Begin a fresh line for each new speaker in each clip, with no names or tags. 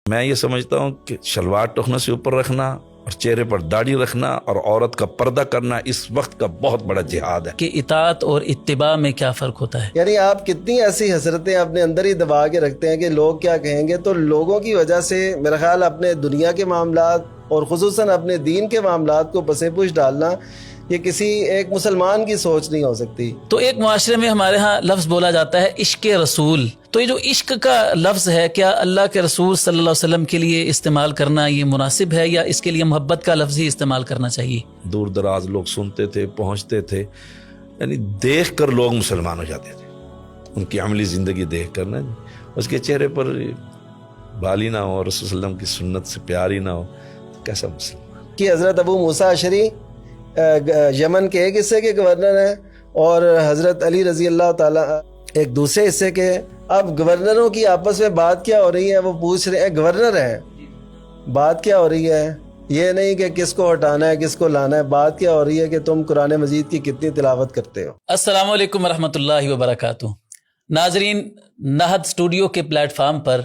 میں یہ سمجھتا ہوں کہ شلوار ٹخنوں سے اوپر رکھنا اور چہرے پر داڑھی رکھنا اور عورت کا پردہ کرنا اس وقت کا بہت بڑا جہاد ہے
کہ اطاعت اور اتباع میں کیا فرق ہوتا ہے.
یعنی آپ کتنی ایسی حسرتیں اپنے اندر ہی دبا کے رکھتے ہیں کہ لوگ کیا کہیں گے، تو لوگوں کی وجہ سے میرا خیال اپنے دنیا کے معاملات اور خصوصاً اپنے دین کے معاملات کو پس پش ڈالنا یہ کسی ایک مسلمان کی سوچ نہیں ہو سکتی.
تو ایک معاشرے میں ہمارے ہاں لفظ بولا جاتا ہے عشق رسول، تو یہ جو عشق کا لفظ ہے کیا اللہ کے رسول صلی اللہ علیہ وسلم کے لیے استعمال کرنا یہ مناسب ہے یا اس کے لیے محبت کا لفظ ہی استعمال کرنا چاہیے؟
دور دراز لوگ سنتے تھے، پہنچتے تھے، یعنی دیکھ کر لوگ مسلمان ہو جاتے تھے، ان کی عملی زندگی دیکھ کر نا، اس کے چہرے پر بال ہی نہ ہو، رسول صلی اللہ علیہ وسلم کی سنت سے پیار ہی نہ ہو، تو کیسا مسلمان؟
کہ حضرت ابو موسیٰ اشعری یمن کے ایک حصے کے گورنر ہیں اور حضرت علی رضی اللہ تعالیٰ ایک دوسرے حصے کے. اب گورنروں کی آپس میں بات کیا ہو رہی ہے، وہ پوچھ رہے ہیں، گورنر ہیں، بات کیا ہو رہی ہے، یہ نہیں کہ کس کو ہٹانا ہے کس کو لانا ہے، بات کیا ہو رہی ہے کہ تم قرآن مجید کی کتنی تلاوت کرتے ہو.
السلام علیکم ورحمۃ اللہ وبرکاتہ. ناظرین، نہد اسٹوڈیو کے پلیٹ فارم پر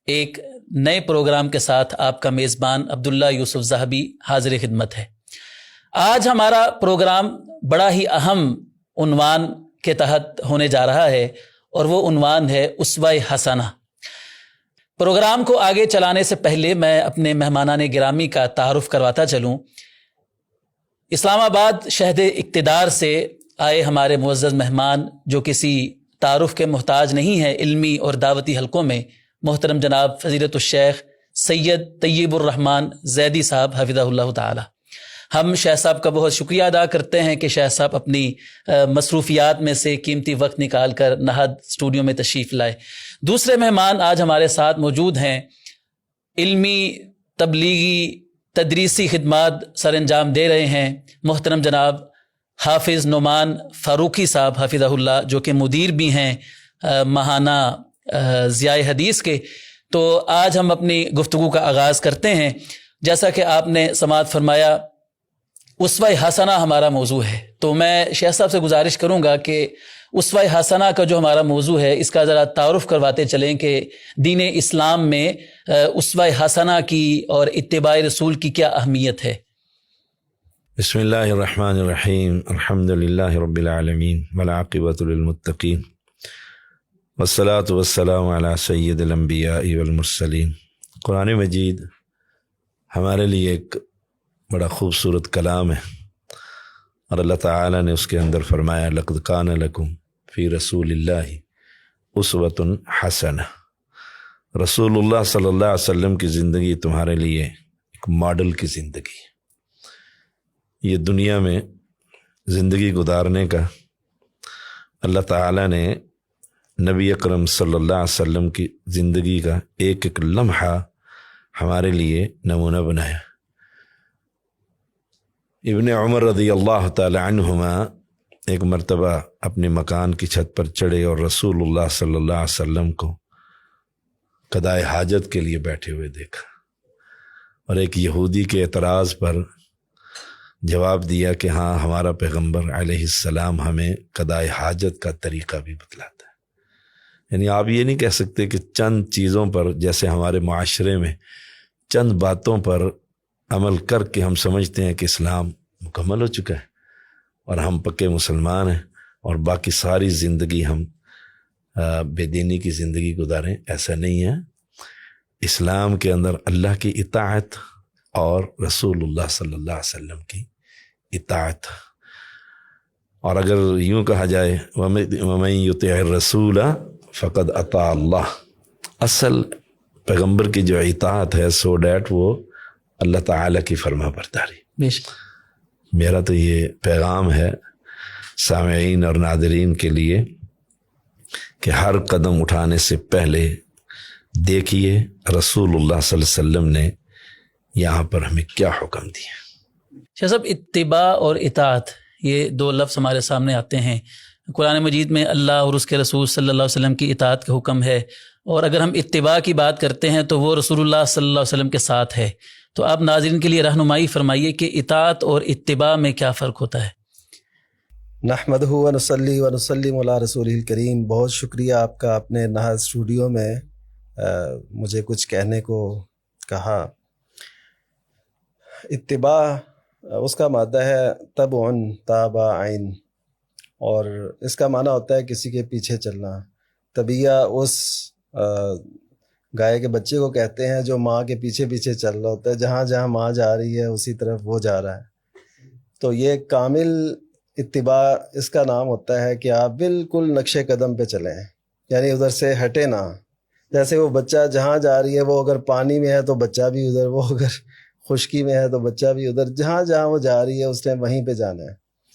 ایک نئے پروگرام کے ساتھ آپ کا میزبان عبداللہ یوسف ذہبی حاضر خدمت ہے. آج ہمارا پروگرام بڑا ہی اہم عنوان کے تحت ہونے جا رہا ہے اور وہ عنوان ہے اسوہ حسنہ. پروگرام کو آگے چلانے سے پہلے میں اپنے مہمانان گرامی کا تعارف کرواتا چلوں. اسلام آباد شہد اقتدار سے آئے ہمارے معزز مہمان جو کسی تعارف کے محتاج نہیں ہے علمی اور دعوتی حلقوں میں، محترم جناب فضیلت الشیخ سید طیب الرحمن زیدی صاحب حفظہ اللہ تعالی. ہم شیخ صاحب کا بہت شکریہ ادا کرتے ہیں کہ شیخ صاحب اپنی مصروفیات میں سے قیمتی وقت نکال کر نہد اسٹوڈیو میں تشریف لائے. دوسرے مہمان آج ہمارے ساتھ موجود ہیں، علمی تبلیغی تدریسی خدمات سر انجام دے رہے ہیں، محترم جناب حافظ نعمان فاروقی صاحب حفظہ اللہ، جو کہ مدیر بھی ہیں ماہانہ ضیاء حدیث کے. تو آج ہم اپنی گفتگو کا آغاز کرتے ہیں. جیسا کہ آپ نے سماعت فرمایا اسوہ حسنہ ہمارا موضوع ہے، تو میں شیخ صاحب سے گزارش کروں گا کہ اسوہ حسنہ کا جو ہمارا موضوع ہے اس کا ذرا تعارف کرواتے چلیں کہ دین اسلام میں اسوہ حسنہ کی اور اتباع رسول کی کیا اہمیت ہے.
بسم اللہ الرحمن الرحیم، الحمد للہ رب العالمین والعاقبۃ للمتقین والصلاۃ والسلام علی سید الانبیاء والمرسلین. قرآن مجید ہمارے لیے ایک بڑا خوبصورت کلام ہے اور اللہ تعالیٰ نے اس کے اندر فرمایا لقد کان لکم فی رسول اللہ اسوۃ حسنہ. رسول اللہ صلی اللہ علیہ وسلم کی زندگی تمہارے لیے ایک ماڈل کی زندگی. یہ دنیا میں زندگی گزارنے کا اللہ تعالیٰ نے نبی اکرم صلی اللہ علیہ وسلم کی زندگی کا ایک ایک لمحہ ہمارے لیے نمونہ بنایا. ابن عمر رضی اللہ تعالی عنہما ایک مرتبہ اپنے مکان کی چھت پر چڑھے اور رسول اللہ صلی اللہ علیہ وسلم کو قضائے حاجت کے لیے بیٹھے ہوئے دیکھا اور ایک یہودی کے اعتراض پر جواب دیا کہ ہاں ہمارا پیغمبر علیہ السلام ہمیں قضائے حاجت کا طریقہ بھی بتلاتا ہے. یعنی آپ یہ نہیں کہہ سکتے کہ چند چیزوں پر، جیسے ہمارے معاشرے میں چند باتوں پر عمل کر کے ہم سمجھتے ہیں کہ اسلام مکمل ہو چکا ہے اور ہم پکے مسلمان ہیں اور باقی ساری زندگی ہم بے دینی کی زندگی گزاریں. ایسا نہیں ہے. اسلام کے اندر اللہ کی اطاعت اور رسول اللہ صلی اللہ علیہ وسلم کی اطاعت. اور اگر یوں کہا جائے وَمَن يُطِعِ الرَّسُولَ فَقَدْ أَطَاعَ اللَّهَ، اصل پیغمبر کی جو اطاعت ہے سو ڈیٹ وہ اللہ تعالیٰ کی فرما برداری. میرا تو یہ پیغام ہے سامعین اور ناظرین کے لیے کہ ہر قدم اٹھانے سے پہلے دیکھیے رسول اللہ صلی اللہ علیہ وسلم نے یہاں پر ہمیں کیا حکم دیا.
شیخ صاحب، اتباع اور اطاعت یہ دو لفظ ہمارے سامنے آتے ہیں. قرآن مجید میں اللہ اور اس کے رسول صلی اللہ علیہ وسلم کی اطاعت کا حکم ہے، اور اگر ہم اتباع کی بات کرتے ہیں تو وہ رسول اللہ صلی اللہ علیہ وسلم کے ساتھ ہے. تو آپ ناظرین کے لیے رہنمائی فرمائیے کہ اطاعت اور اتباع میں کیا فرق ہوتا ہے.
نحمدہ و نصلی و نسلم علی رسولہ الکریم. بہت شکریہ آپ کا اپنے نہد اسٹوڈیو میں مجھے کچھ کہنے کو کہا. اتباع اس کا مادہ ہے تبع تابع عین، اور اس کا معنی ہوتا ہے کسی کے پیچھے چلنا. طبیعہ اس گائے کے بچے کو کہتے ہیں جو ماں کے پیچھے پیچھے چل رہا ہوتا ہے، جہاں جہاں ماں جا رہی ہے اسی طرف وہ جا رہا ہے. تو یہ کامل اتباع اس کا نام ہوتا ہے کہ آپ بالکل نقش قدم پہ چلیں، یعنی ادھر سے ہٹے نہ. جیسے وہ بچہ جہاں جا رہی ہے، وہ اگر پانی میں ہے تو بچہ بھی ادھر، وہ اگر خشکی میں ہے تو بچہ بھی ادھر. جہاں جہاں وہ جا رہی ہے اس نے وہیں پہ جانا ہے.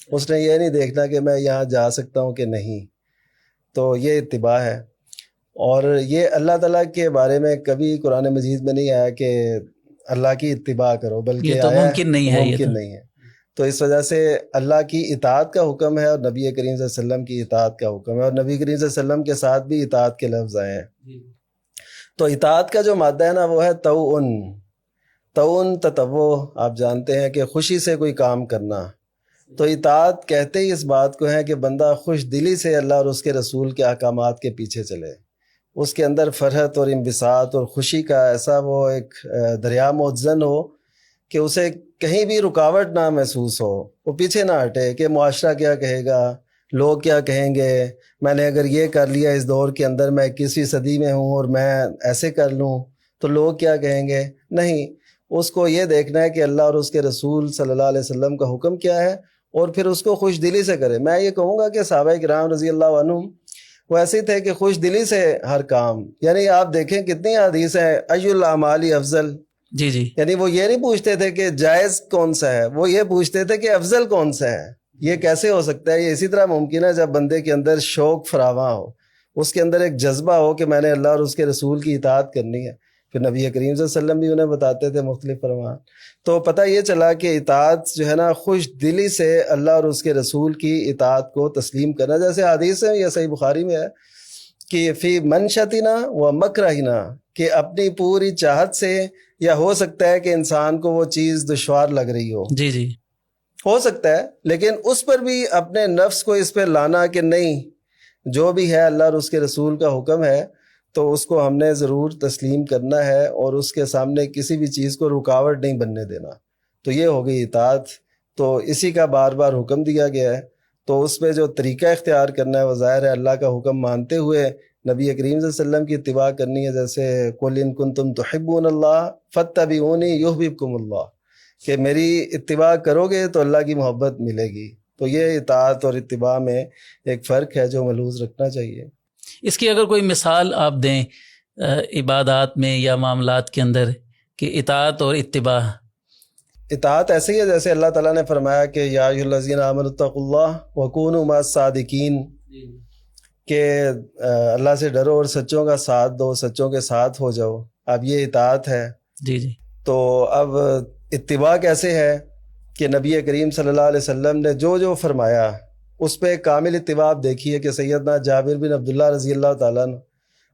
اس نے یہ نہیں دیکھنا کہ میں یہاں جا سکتا ہوں کہ نہیں. تو یہ اتباع ہے. اور یہ اللہ تعالیٰ کے بارے میں کبھی قرآن مجید میں نہیں آیا کہ اللہ کی اتباع کرو، بلکہ
یہ تو
آیا
ممکن نہیں ہے،
ممکن نہیں ہے. تو اس وجہ سے اللہ کی اطاعت کا حکم ہے اور نبی کریم صلی اللہ علیہ وسلم کی اطاعت کا حکم ہے، اور نبی کریم صلی اللہ علیہ وسلم کے ساتھ بھی اطاعت کے لفظ آئے ہیں. تو اطاعت کا جو مادہ ہے نا وہ ہے توعن. توعن تطوع آپ جانتے ہیں کہ خوشی سے کوئی کام کرنا. تو اطاعت کہتے ہی اس بات کو ہے کہ بندہ خوش دلی سے اللہ اور اس کے رسول کے احکامات کے پیچھے چلے. اس کے اندر فرحت اور انبساط اور خوشی کا ایسا وہ ایک دریا متزن ہو کہ اسے کہیں بھی رکاوٹ نہ محسوس ہو. وہ پیچھے نہ ہٹے کہ معاشرہ کیا کہے گا، لوگ کیا کہیں گے، میں نے اگر یہ کر لیا اس دور کے اندر، میں 21ویں صدی میں ہوں اور میں ایسے کر لوں تو لوگ کیا کہیں گے. نہیں، اس کو یہ دیکھنا ہے کہ اللہ اور اس کے رسول صلی اللہ علیہ وسلم کا حکم کیا ہے، اور پھر اس کو خوش دلی سے کرے. میں یہ کہوں گا کہ صحابہ کرام رضی اللہ عنہم وہ ایسے تھے کہ خوش دلی سے ہر کام، یعنی آپ دیکھیں کتنی حدیث ہیں ای الاعمال افضل.
جی جی.
یعنی وہ یہ نہیں پوچھتے تھے کہ جائز کون سا ہے، وہ یہ پوچھتے تھے کہ افضل کون سا ہے. یہ کیسے ہو سکتا ہے؟ یہ اسی طرح ممکن ہے جب بندے کے اندر شوق فراواں ہو، اس کے اندر ایک جذبہ ہو کہ میں نے اللہ اور اس کے رسول کی اطاعت کرنی ہے. پھر نبی کریم صلی اللہ علیہ وسلم بھی انہیں بتاتے تھے مختلف فرمان. تو پتہ یہ چلا کہ اطاعت جو ہے نا خوش دلی سے اللہ اور اس کے رسول کی اطاعت کو تسلیم کرنا. جیسے حدیث ہے، یہ صحیح بخاری میں ہے کہ فی منشتنا و مکرہنا، کہ اپنی پوری چاہت سے، یا ہو سکتا ہے کہ انسان کو وہ چیز دشوار لگ رہی ہو،
جی جی،
ہو سکتا ہے، لیکن اس پر بھی اپنے نفس کو اس پہ لانا کہ نہیں، جو بھی ہے اللہ اور اس کے رسول کا حکم ہے تو اس کو ہم نے ضرور تسلیم کرنا ہے، اور اس کے سامنے کسی بھی چیز کو رکاوٹ نہیں بننے دینا. تو یہ ہو گئی اطاعت. تو اسی کا بار بار حکم دیا گیا ہے. تو اس پہ جو طریقہ اختیار کرنا ہے وہ ظاہر ہے اللہ کا حکم مانتے ہوئے نبی کریم صلی اللہ علیہ وسلم کی اتباع کرنی ہے. جیسے قل ان کنتم تحبون اللہ فاتبعونی یحببکم اللہ، کہ میری اتباع کرو گے تو اللہ کی محبت ملے گی. تو یہ اطاعت اور اتباع میں ایک فرق ہے جو ملحوظ رکھنا چاہیے.
اس کی اگر کوئی مثال آپ دیں عبادات میں یا معاملات کے اندر، کہ اطاعت اور اتباع.
اطاعت ایسے ہی ہے جیسے اللہ تعالیٰ نے فرمایا کہ یا ایھا الذین آمنوا اتقوا اللہ وکونوا مع الصادقین، کہ اللہ سے ڈرو اور سچوں کا ساتھ دو، سچوں کے ساتھ ہو جاؤ. اب یہ اطاعت ہے.
جی جی.
تو اب اتباع کیسے ہے کہ نبی کریم صلی اللہ علیہ وسلم نے جو جو فرمایا اس پہ کامل اتباع دیکھیے. کہ سیدنا جابر بن عبداللہ رضی اللہ تعالیٰ عنہ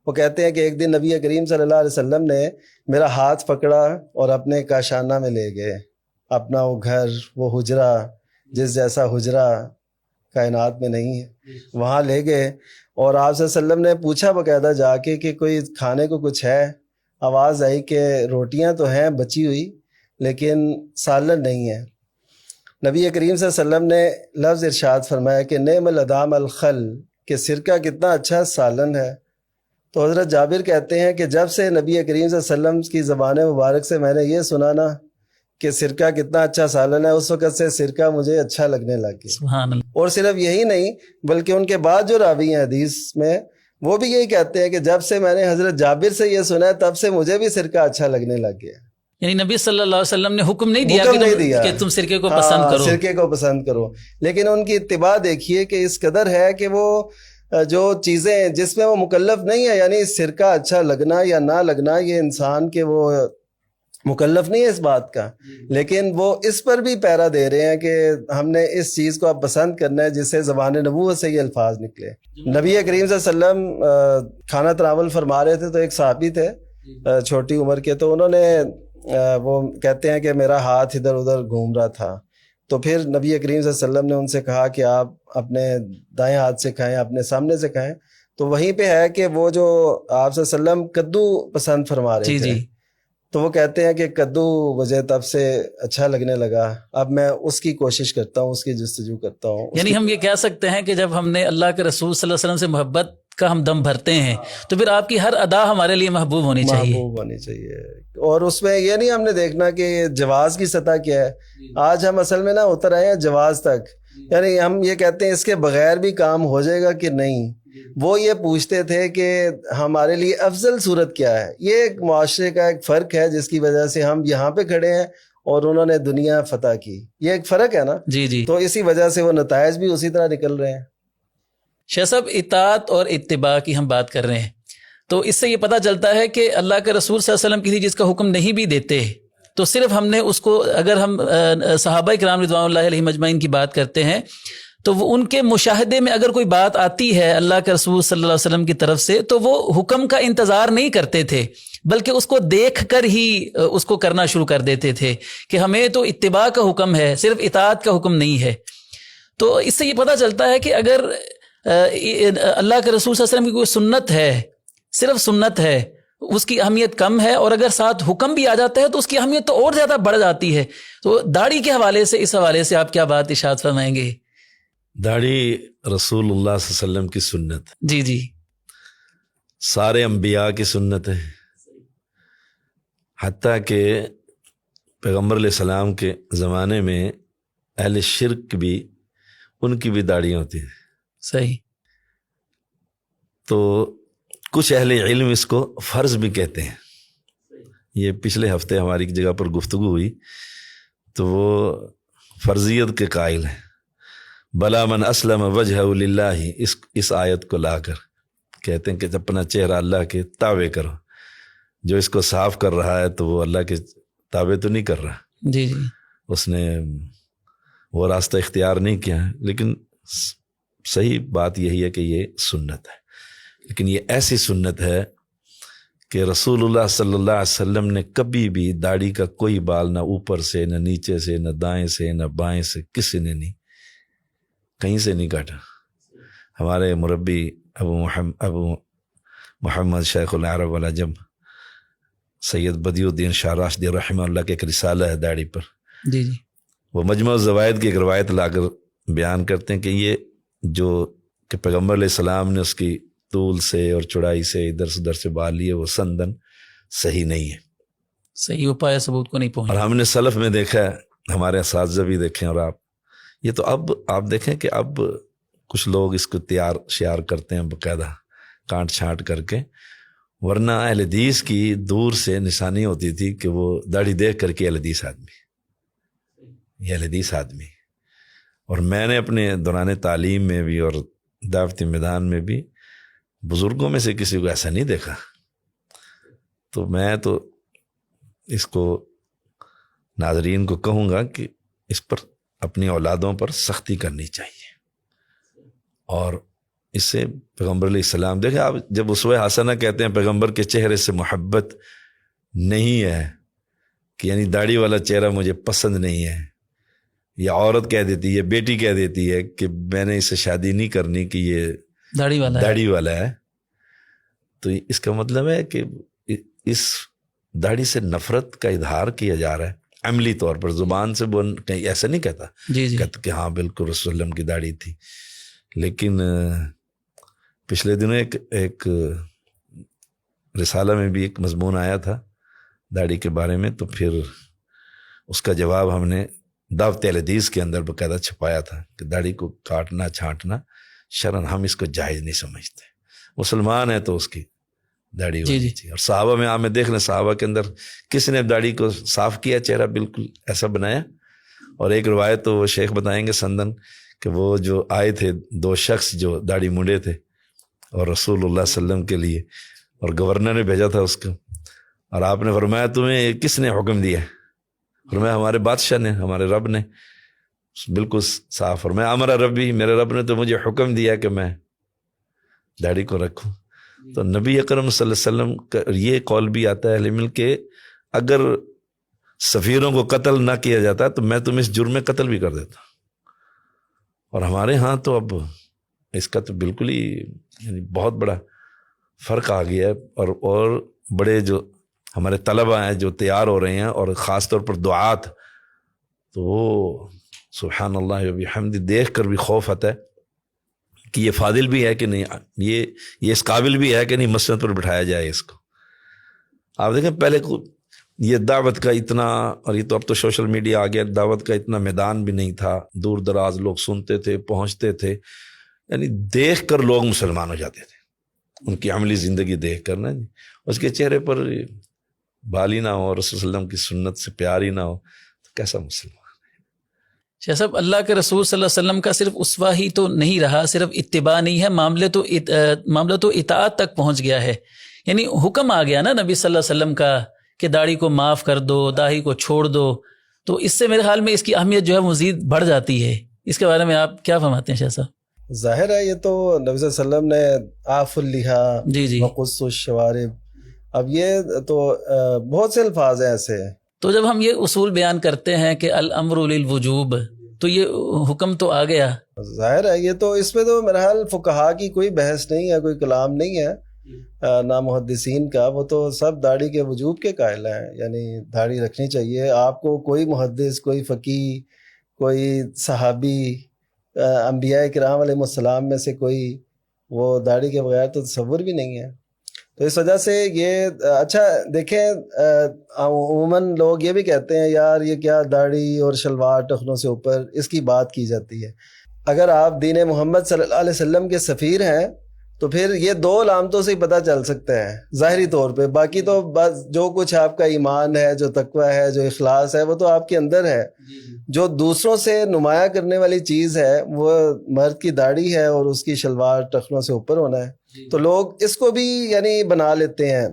وہ کہتے ہیں کہ ایک دن نبی کریم صلی اللہ علیہ وسلم نے میرا ہاتھ پکڑا اور اپنے کاشانہ میں لے گئے. اپنا وہ گھر، وہ حجرہ جس جیسا حجرہ کائنات میں نہیں ہے، وہاں لے گئے. اور آپ صلی اللہ علیہ وسلم نے پوچھا باقاعدہ جا کے کہ کوئی کھانے کو کچھ ہے. آواز آئی کہ روٹیاں تو ہیں بچی ہوئی لیکن سالن نہیں ہے. نبی کریم صلی اللہ علیہ وسلم نے لفظ ارشاد فرمایا کہ نعم الادام الخل، کہ سرکہ کتنا اچھا سالن ہے. تو حضرت جابر کہتے ہیں کہ جب سے نبی کریم صلی اللہ علیہ وسلم کی زبان مبارک سے میں نے یہ سنا نا کہ سرکہ کتنا اچھا سالن ہے، اس وقت سے سرکہ مجھے اچھا لگنے لگ گیا.
سبحان اللہ.
اور صرف یہی نہیں بلکہ ان کے بعد جو راوی ہیں حدیث میں وہ بھی یہی کہتے ہیں کہ جب سے میں نے حضرت جابر سے یہ سنا ہے تب سے مجھے بھی سرکہ اچھا لگنے لگ گیا.
یعنی نبی صلی اللہ علیہ وسلم نے حکم نہیں دیا کہ تم سرکے کو
ہاں،
پسند کرو،
سرکے کو پسند کرو، لیکن ان کی اتباع دیکھیے کہ اس قدر ہے کہ وہ جو چیزیں جس میں وہ مکلف نہیں ہے، یعنی سرکہ اچھا لگنا یا نہ لگنا یہ انسان کے وہ مکلف نہیں ہے اس بات کا، لیکن وہ اس پر بھی پیرا دے رہے ہیں کہ ہم نے اس چیز کو اب پسند کرنا ہے جس سے زبان نبوت سے یہ الفاظ نکلے. نبی کریم صلی اللہ علیہ وسلم کھانا تناول فرما رہے تھے تو ایک صحابی تھے چھوٹی عمر کے، تو انہوں نے وہ کہتے ہیں کہ میرا ہاتھ ادھر ادھر گھوم رہا تھا. تو پھر نبی کریم صلی اللہ علیہ وسلم نے ان سے کہا کہ آپ اپنے دائیں ہاتھ سے کھائیں، اپنے سامنے سے کھائیں. تو وہیں پہ ہے کہ وہ جو آپ صلی اللہ علیہ وسلم کدو پسند فرما رہے
جی
تھے،
جی
تو وہ کہتے ہیں کہ کدو مجھے تب سے اچھا لگنے لگا، اب میں اس کی کوشش کرتا ہوں، اس کی جستجو کرتا ہوں.
یعنی ہم یہ کہہ سکتے ہیں کہ جب ہم نے اللہ کے رسول صلی اللہ علیہ وسلم سے محبت کا ہم دم بھرتے ہیں تو پھر آپ کی ہر ادا ہمارے لیے محبوب ہونی چاہیے.
محبوب ہونی چاہیے. اور اس میں یہ نہیں ہم نے دیکھنا کہ جواز کی سطح کیا ہے. آج ہم اصل میں نا اتر آئے ہیں جواز تک، یعنی ہم یہ کہتے ہیں اس کے بغیر بھی کام ہو جائے گا کہ نہیں. وہ یہ پوچھتے تھے کہ ہمارے لیے افضل صورت کیا ہے. یہ ایک معاشرے کا ایک فرق ہے جس کی وجہ سے ہم یہاں پہ کھڑے ہیں اور انہوں نے دنیا فتح کی. یہ ایک فرق ہے نا.
جی جی.
تو اسی وجہ سے وہ نتائج بھی اسی طرح نکل رہے ہیں.
شیخ صاحب، اطاعت اور اتباع کی ہم بات کر رہے ہیں تو اس سے یہ پتہ چلتا ہے کہ اللہ کے رسول صلی اللہ علیہ وسلم کسی چیز کا حکم نہیں بھی دیتے تو صرف ہم نے اس کو، اگر ہم صحابہ کرام رضوان اللہ علیہم اجمعین کی بات کرتے ہیں تو وہ ان کے مشاہدے میں اگر کوئی بات آتی ہے اللہ کے رسول صلی اللہ علیہ وسلم کی طرف سے تو وہ حکم کا انتظار نہیں کرتے تھے بلکہ اس کو دیکھ کر ہی اس کو کرنا شروع کر دیتے تھے کہ ہمیں تو اتباع کا حکم ہے، صرف اطاعت کا حکم نہیں ہے. تو اس سے یہ پتہ چلتا ہے کہ اگر اللہ کے رسول صلی اللہ علیہ وسلم کی کوئی سنت ہے، صرف سنت ہے، اس کی اہمیت کم ہے، اور اگر ساتھ حکم بھی آ جاتا ہے تو اس کی اہمیت تو اور زیادہ بڑھ جاتی ہے. تو داڑھی کے حوالے سے، اس حوالے سے آپ کیا بات ارشاد فرمائیں گے؟
داڑھی رسول اللہ صلی اللہ علیہ وسلم کی سنت،
جی جی،
سارے انبیاء کی سنت ہے، حتیٰ کہ پیغمبر علیہ السلام کے زمانے میں اہل شرک بھی، ان کی بھی داڑھی ہوتی ہے.
صحیح.
تو کچھ اہل علم اس کو فرض بھی کہتے ہیں. یہ پچھلے ہفتے ہماری ایک جگہ پر گفتگو ہوئی تو وہ فرضیت کے قائل ہیں. بلا من اسلم وجہ للہ، اس آیت کو لا کر کہتے ہیں کہ اپنا چہرہ اللہ کے تابع کرو. جو اس کو صاف کر رہا ہے تو وہ اللہ کے تابع تو نہیں کر رہا.
جی جی،
اس نے وہ راستہ اختیار نہیں کیا ہے. لیکن صحیح بات یہی ہے کہ یہ سنت ہے، لیکن یہ ایسی سنت ہے کہ رسول اللہ صلی اللہ علیہ وسلم نے کبھی بھی داڑھی کا کوئی بال نہ اوپر سے، نہ نیچے سے، نہ دائیں سے، نہ بائیں سے، کسی نے نہیں، کہیں سے نہیں کاٹا. ہمارے مربی ابو محمد شیخ العرب والعجم سید بدیع الدین شاہ راشدی رحمہ اللہ کے ایک رسالہ ہے داڑھی پر.
جی جی،
وہ مجمع الزوائد کی ایک روایت لا کر بیان کرتے ہیں کہ یہ جو کہ پیغمبر علیہ السلام نے اس کی طول سے اور چوڑائی سے ادھر سے ادھر سے بال لیے، وہ سندن صحیح نہیں ہے.
صحیح وہ پایا ثبوت کو نہیں
اور
پہنچا.
ہم نے سلف میں دیکھا ہے، ہمارے اساتذہ بھی دیکھیں، اور یہ تو اب آپ دیکھیں کہ اب کچھ لوگ اس کو تیار شیار کرتے ہیں باقاعدہ کانٹ چھانٹ کر کے. ورنہ اہل حدیث کی دور سے نشانی ہوتی تھی کہ وہ داڑھی دیکھ کر کے اہل حدیث آدمی، یہ اہل حدیث آدمی. اور میں نے اپنے دوران تعلیم میں بھی اور دعوتی میدان میں بھی بزرگوں میں سے کسی کو ایسا نہیں دیکھا. تو میں تو اس کو ناظرین کو کہوں گا کہ اس پر اپنی اولادوں پر سختی کرنی چاہیے. اور اس سے پیغمبر علیہ السلام، دیکھیں آپ جب اسوہ حسنہ کہتے ہیں پیغمبر کے چہرے سے محبت نہیں ہے کہ یعنی داڑھی والا چہرہ مجھے پسند نہیں ہے، یا عورت کہہ دیتی ہے، بیٹی کہہ دیتی ہے کہ میں نے اس سے شادی نہیں کرنی کہ یہ داڑھی والا ہے، تو اس کا مطلب ہے کہ اس داڑھی سے نفرت کا اظہار کیا جا رہا ہے عملی طور پر. زبان سے وہ کہیں ایسا نہیں کہتا،
جی جی،
کہتا کہ ہاں بالکل رسول اللہ کی داڑھی تھی. لیکن پچھلے دنوں ایک رسالہ میں بھی ایک مضمون آیا تھا داڑھی کے بارے میں، تو پھر اس کا جواب ہم نے دعوت اہل حدیث کے اندر باقاعدہ چھپایا تھا کہ داڑھی کو کاٹنا چھانٹنا شرعاً ہم اس کو جائز نہیں سمجھتے. مسلمان ہے تو اس کی داڑھی ہونی چاہیے. اور صحابہ میں آپ دیکھ لیں، صحابہ کے اندر کس نے داڑھی کو صاف کیا، چہرہ بالکل ایسا بنایا. اور ایک روایت تو وہ شیخ بتائیں گے سندن کہ وہ جو آئے تھے 2 شخص جو داڑھی منڈے تھے اور رسول اللہ صلی اللہ علیہ وسلم کے لیے، اور گورنر نے بھیجا تھا اس کو، اور آپ نے فرمایا تمہیں کس نے حکم دیا؟ فرمایا ہمارے بادشاہ نے، ہمارے رب نے. بالکل صاف فرمایا امر ربی، میرے رب نے تو مجھے حکم دیا کہ میں داڑھی کو رکھوں. تو نبی اکرم صلی اللہ علیہ وسلم کا یہ قول بھی آتا ہے علم کہ اگر سفیروں کو قتل نہ کیا جاتا تو میں تمہیں اس جرم میں قتل بھی کر دیتا. اور ہمارے ہاں تو اب اس کا تو بالکل ہی یعنی بہت بڑا فرق آ گیا ہے. اور بڑے جو ہمارے طلبہ ہیں جو تیار ہو رہے ہیں اور خاص طور پر دعات, تو وہ سبحان اللہ و بحمدہ دیکھ کر بھی خوف آتا ہے کہ یہ فاضل بھی ہے کہ نہیں, یہ اس قابل بھی ہے کہ نہیں مسند پر بٹھایا جائے اس کو. آپ دیکھیں پہلے یہ دعوت کا اتنا, اور یہ تو اب تو سوشل میڈیا آ گیا, دعوت کا اتنا میدان بھی نہیں تھا, دور دراز لوگ سنتے تھے, پہنچتے تھے, یعنی دیکھ کر لوگ مسلمان ہو جاتے تھے, ان کی عملی زندگی دیکھ کر نا جی, اس کے چہرے پر بال ہی نہ ہو, رسول صلی اللہ علیہ وسلم کی سنت سے پیار ہی نہ ہو, تو کیسا مسلمان.
شیخ صاحب, اللہ کے رسول صلی اللہ علیہ وسلم کا صرف اسوہ ہی تو نہیں رہا, صرف اتباع نہیں ہے, معاملہ تو اطاعت تک پہنچ گیا ہے. یعنی حکم آ گیا نا نبی صلی اللہ علیہ وسلم کا کہ داڑھی کو معاف کر دو, داڑھی کو چھوڑ دو, تو اس سے میرے خیال میں اس کی اہمیت جو ہے مزید بڑھ جاتی ہے. اس کے بارے میں آپ کیا فرماتے ہیں شیخ صاحب؟
ظاہر ہے یہ تو نبی صلی اللہ علیہ وسلم نے آف اللحیٰ
جی
وقص الشوارب, اب یہ تو بہت سے الفاظ ہیں ایسے.
تو جب ہم یہ اصول بیان کرتے ہیں کہ الامر للوجوب, تو یہ حکم تو آ گیا.
ظاہر ہے یہ تو, اس میں تو میرا حال فقہا کی کوئی بحث نہیں ہے, کوئی کلام نہیں ہے نہ محدثین کا, وہ تو سب داڑھی کے وجوب کے قائل ہیں, یعنی داڑھی رکھنی چاہیے. آپ کو کوئی محدث, کوئی فقیہ, کوئی صحابی, انبیاء کرام علیہ السلام میں سے کوئی وہ داڑھی کے بغیر تو تصور بھی نہیں ہے. تو اس وجہ سے یہ اچھا دیکھیں, عموماً لوگ یہ بھی کہتے ہیں یار یہ کیا داڑھی اور شلوار ٹخنوں سے اوپر اس کی بات کی جاتی ہے. اگر آپ دین محمد صلی اللہ علیہ وسلم کے سفیر ہیں تو پھر یہ دو علامتوں سے ہی پتہ چل سکتا ہے ظاہری طور پہ. باقی تو بس جو کچھ آپ کا ایمان ہے, جو تقوی ہے, جو اخلاص ہے, وہ تو آپ کے اندر ہے. جو دوسروں سے نمایاں کرنے والی چیز ہے وہ مرد کی داڑھی ہے اور اس کی شلوار ٹخنوں سے اوپر ہونا ہے. تو لوگ اس کو بھی یعنی بنا لیتے ہیں.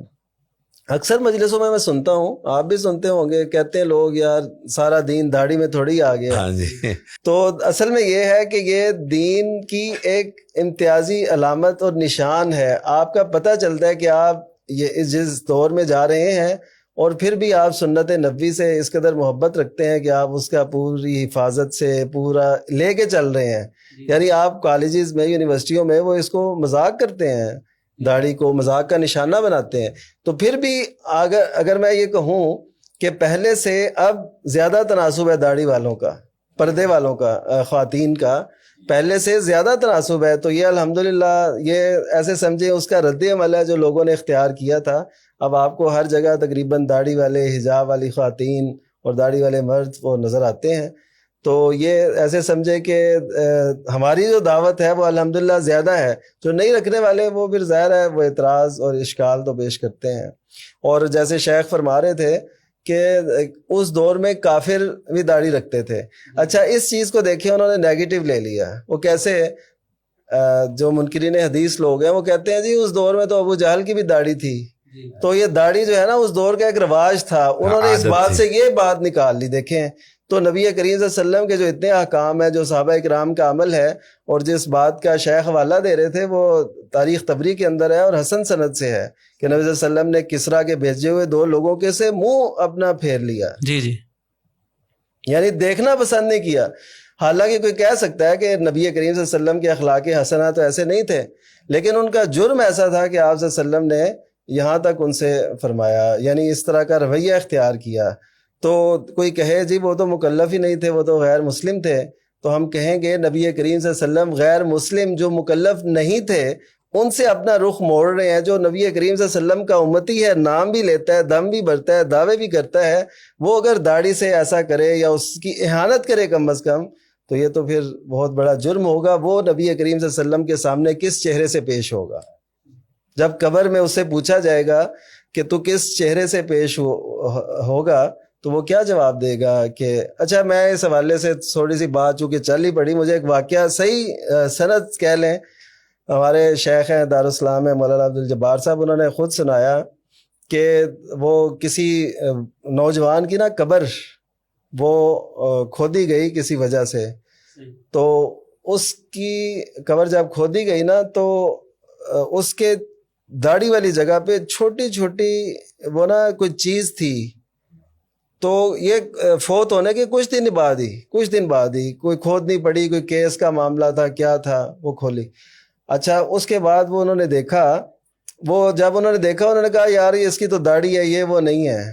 اکثر مجلسوں میں سنتا ہوں, آپ بھی سنتے ہوں گے, کہتے ہیں لوگ یار سارا دین داڑھی میں تھوڑی آ گیا.
ہاں جی.
تو اصل میں یہ ہے کہ یہ دین کی ایک امتیازی علامت اور نشان ہے. آپ کا پتہ چلتا ہے کہ آپ یہ جس دور میں جا رہے ہیں, اور پھر بھی آپ سنت نبوی سے اس قدر محبت رکھتے ہیں کہ آپ اس کا پوری حفاظت سے پورا لے کے چل رہے ہیں. یعنی آپ کالجز میں, یونیورسٹیوں میں وہ اس کو مذاق کرتے ہیں, داڑھی کو مذاق کا نشانہ بناتے ہیں. تو پھر بھی اگر میں یہ کہوں کہ پہلے سے اب زیادہ تناسب ہے داڑھی والوں کا, پردے والوں کا, خواتین کا پہلے سے زیادہ تناسب ہے, تو یہ الحمدللہ یہ ایسے سمجھے اس کا رد عمل ہے جو لوگوں نے اختیار کیا تھا. اب آپ کو ہر جگہ تقریباً داڑھی والے, حجاب والی خواتین اور داڑھی والے مرد وہ نظر آتے ہیں. تو یہ ایسے سمجھے کہ ہماری جو دعوت ہے وہ الحمدللہ زیادہ ہے. جو نہیں رکھنے والے وہ پھر ظاہر ہے وہ اعتراض اور اشکال تو پیش کرتے ہیں. اور جیسے شیخ فرما رہے تھے کہ اس دور میں کافر بھی داڑھی رکھتے تھے. اچھا اس چیز کو دیکھیں, انہوں نے نیگیٹو لے لیا. وہ کیسے, جو منکرین حدیث لوگ ہیں وہ کہتے ہیں جی اس دور میں تو ابو جہل کی بھی داڑھی تھی, تو یہ داڑھی جو ہے نا اس دور کا ایک رواج تھا. انہوں نے اس بات سے یہ بات نکال لی. دیکھیں تو نبی کریم صلی اللہ علیہ وسلم کے جو اتنے احکام ہیں, جو صحابہ کرام کا عمل ہے, اور جس بات کا شیخ حوالہ دے رہے تھے وہ تاریخ طبری کے اندر ہے اور حسن سند سے ہے کہ نبی صلی اللہ علیہ وسلم نے کسرا کے بھیجے ہوئے 2 لوگوں کے سے منہ اپنا پھیر لیا.
جی
یعنی دیکھنا پسند نہیں کیا. حالانکہ کوئی کہہ سکتا ہے کہ نبی کریم صلی اللہ علیہ وسلم کے اخلاق حسنہ تو ایسے نہیں تھے, لیکن ان کا جرم ایسا تھا کہ آپ صلی اللہ علیہ وسلم نے یہاں تک ان سے فرمایا, یعنی اس طرح کا رویہ اختیار کیا. تو کوئی کہے جی وہ تو مکلف ہی نہیں تھے, وہ تو غیر مسلم تھے, تو ہم کہیں گے نبی کریم صلی اللہ علیہ وسلم غیر مسلم جو مکلف نہیں تھے ان سے اپنا رخ موڑ رہے ہیں. جو نبی کریم صلی اللہ علیہ وسلم کا امتی ہے, نام بھی لیتا ہے, دم بھی بھرتا ہے, دعوے بھی کرتا ہے, وہ اگر داڑھی سے ایسا کرے یا اس کی اہانت کرے کم از کم, تو یہ تو پھر بہت بڑا جرم ہوگا. وہ نبی کریم صلی اللہ علیہ وسلم کے سامنے کس چہرے سے پیش ہوگا؟ جب قبر میں اس سے پوچھا جائے گا کہ تو کس چہرے سے پیش ہوگا, تو وہ کیا جواب دے گا کہ اچھا میں اس حوالے سے تھوڑی سی بات چونکہ چل ہی پڑی, مجھے ایک واقعہ صحیح سند کہہ لیں, ہمارے شیخ ہیں دارالاسلام میں مولانا عبد الجبار صاحب, انہوں نے خود سنایا کہ وہ کسی نوجوان کی نا قبر وہ کھودی گئی کسی وجہ سے. تو اس کی قبر جب کھودی گئی نا, تو اس کے داڑھی والی جگہ پہ چھوٹی چھوٹی وہ نا کوئی چیز تھی, تو یہ فوت ہونے کے کچھ دن بعد ہی کوئی کھودنی پڑی, کوئی کیس کا معاملہ تھا, کیا تھا, وہ کھولی. اچھا اس کے بعد وہ انہوں نے دیکھا, جب انہوں نے دیکھا انہوں نے کہا یار اس کی تو داڑھی ہے, یہ وہ نہیں ہے.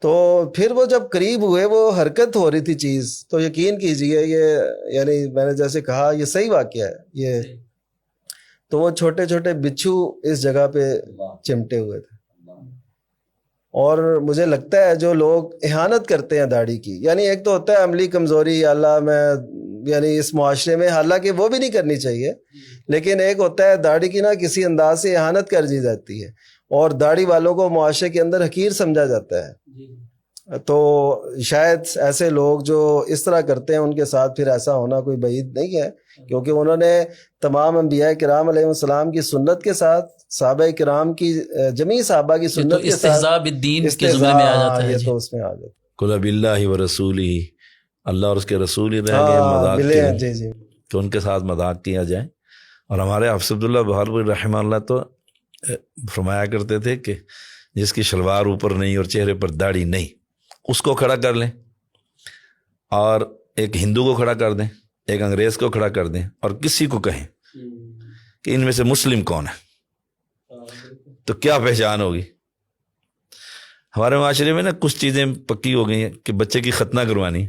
تو پھر وہ جب قریب ہوئے, وہ حرکت ہو رہی تھی چیز, تو یقین کیجئے یہ یعنی میں نے جیسے کہا یہ صحیح واقعہ ہے یہ. تو وہ چھوٹے چھوٹے بچھو اس جگہ پہ چمٹے ہوئے تھے. اور مجھے لگتا ہے جو لوگ اہانت کرتے ہیں داڑھی کی, یعنی ایک تو ہوتا ہے عملی کمزوری, اللہ میں یعنی اس معاشرے میں حالانکہ وہ بھی نہیں کرنی چاہیے, لیکن ایک ہوتا ہے داڑھی کی نا کسی انداز سے اہانت کر دی جاتی ہے, اور داڑھی والوں کو معاشرے کے اندر حقیر سمجھا جاتا ہے. تو شاید ایسے لوگ جو اس طرح کرتے ہیں ان کے ساتھ پھر ایسا ہونا کوئی بعید نہیں ہے, کیونکہ انہوں نے تمام انبیاء کرام علیہ السلام کی سنت کے ساتھ, صحابہ کرام کی جمیع صحابہ کی سنت کے ساتھ
استہزاء بالدین کے زمرے میں آ جاتا ہے.
یہ تو اس میں آ جاتا ہے.
قل باللہ و رسولہ, اللہ اور اس کے رسول ہی رہ گئے مذاق کے,
جی جی
کہ ان کے ساتھ مذاق کیا جائے. اور ہمارے حافظ عبداللہ بہرپوری رحمہ اللہ تو فرمایا کرتے تھے کہ جس کی شلوار اوپر نہیں اور چہرے پر داڑھی نہیں, اس کو کھڑا کر لیں, اور ایک ہندو کو کھڑا کر دیں, ایک انگریز کو کھڑا کر دیں, اور کسی کو کہیں کہ ان میں سے مسلم کون ہے, تو کیا پہچان ہوگی. ہمارے معاشرے میں نا کچھ چیزیں پکی ہو گئی ہیں کہ بچے کی ختنہ کروانی,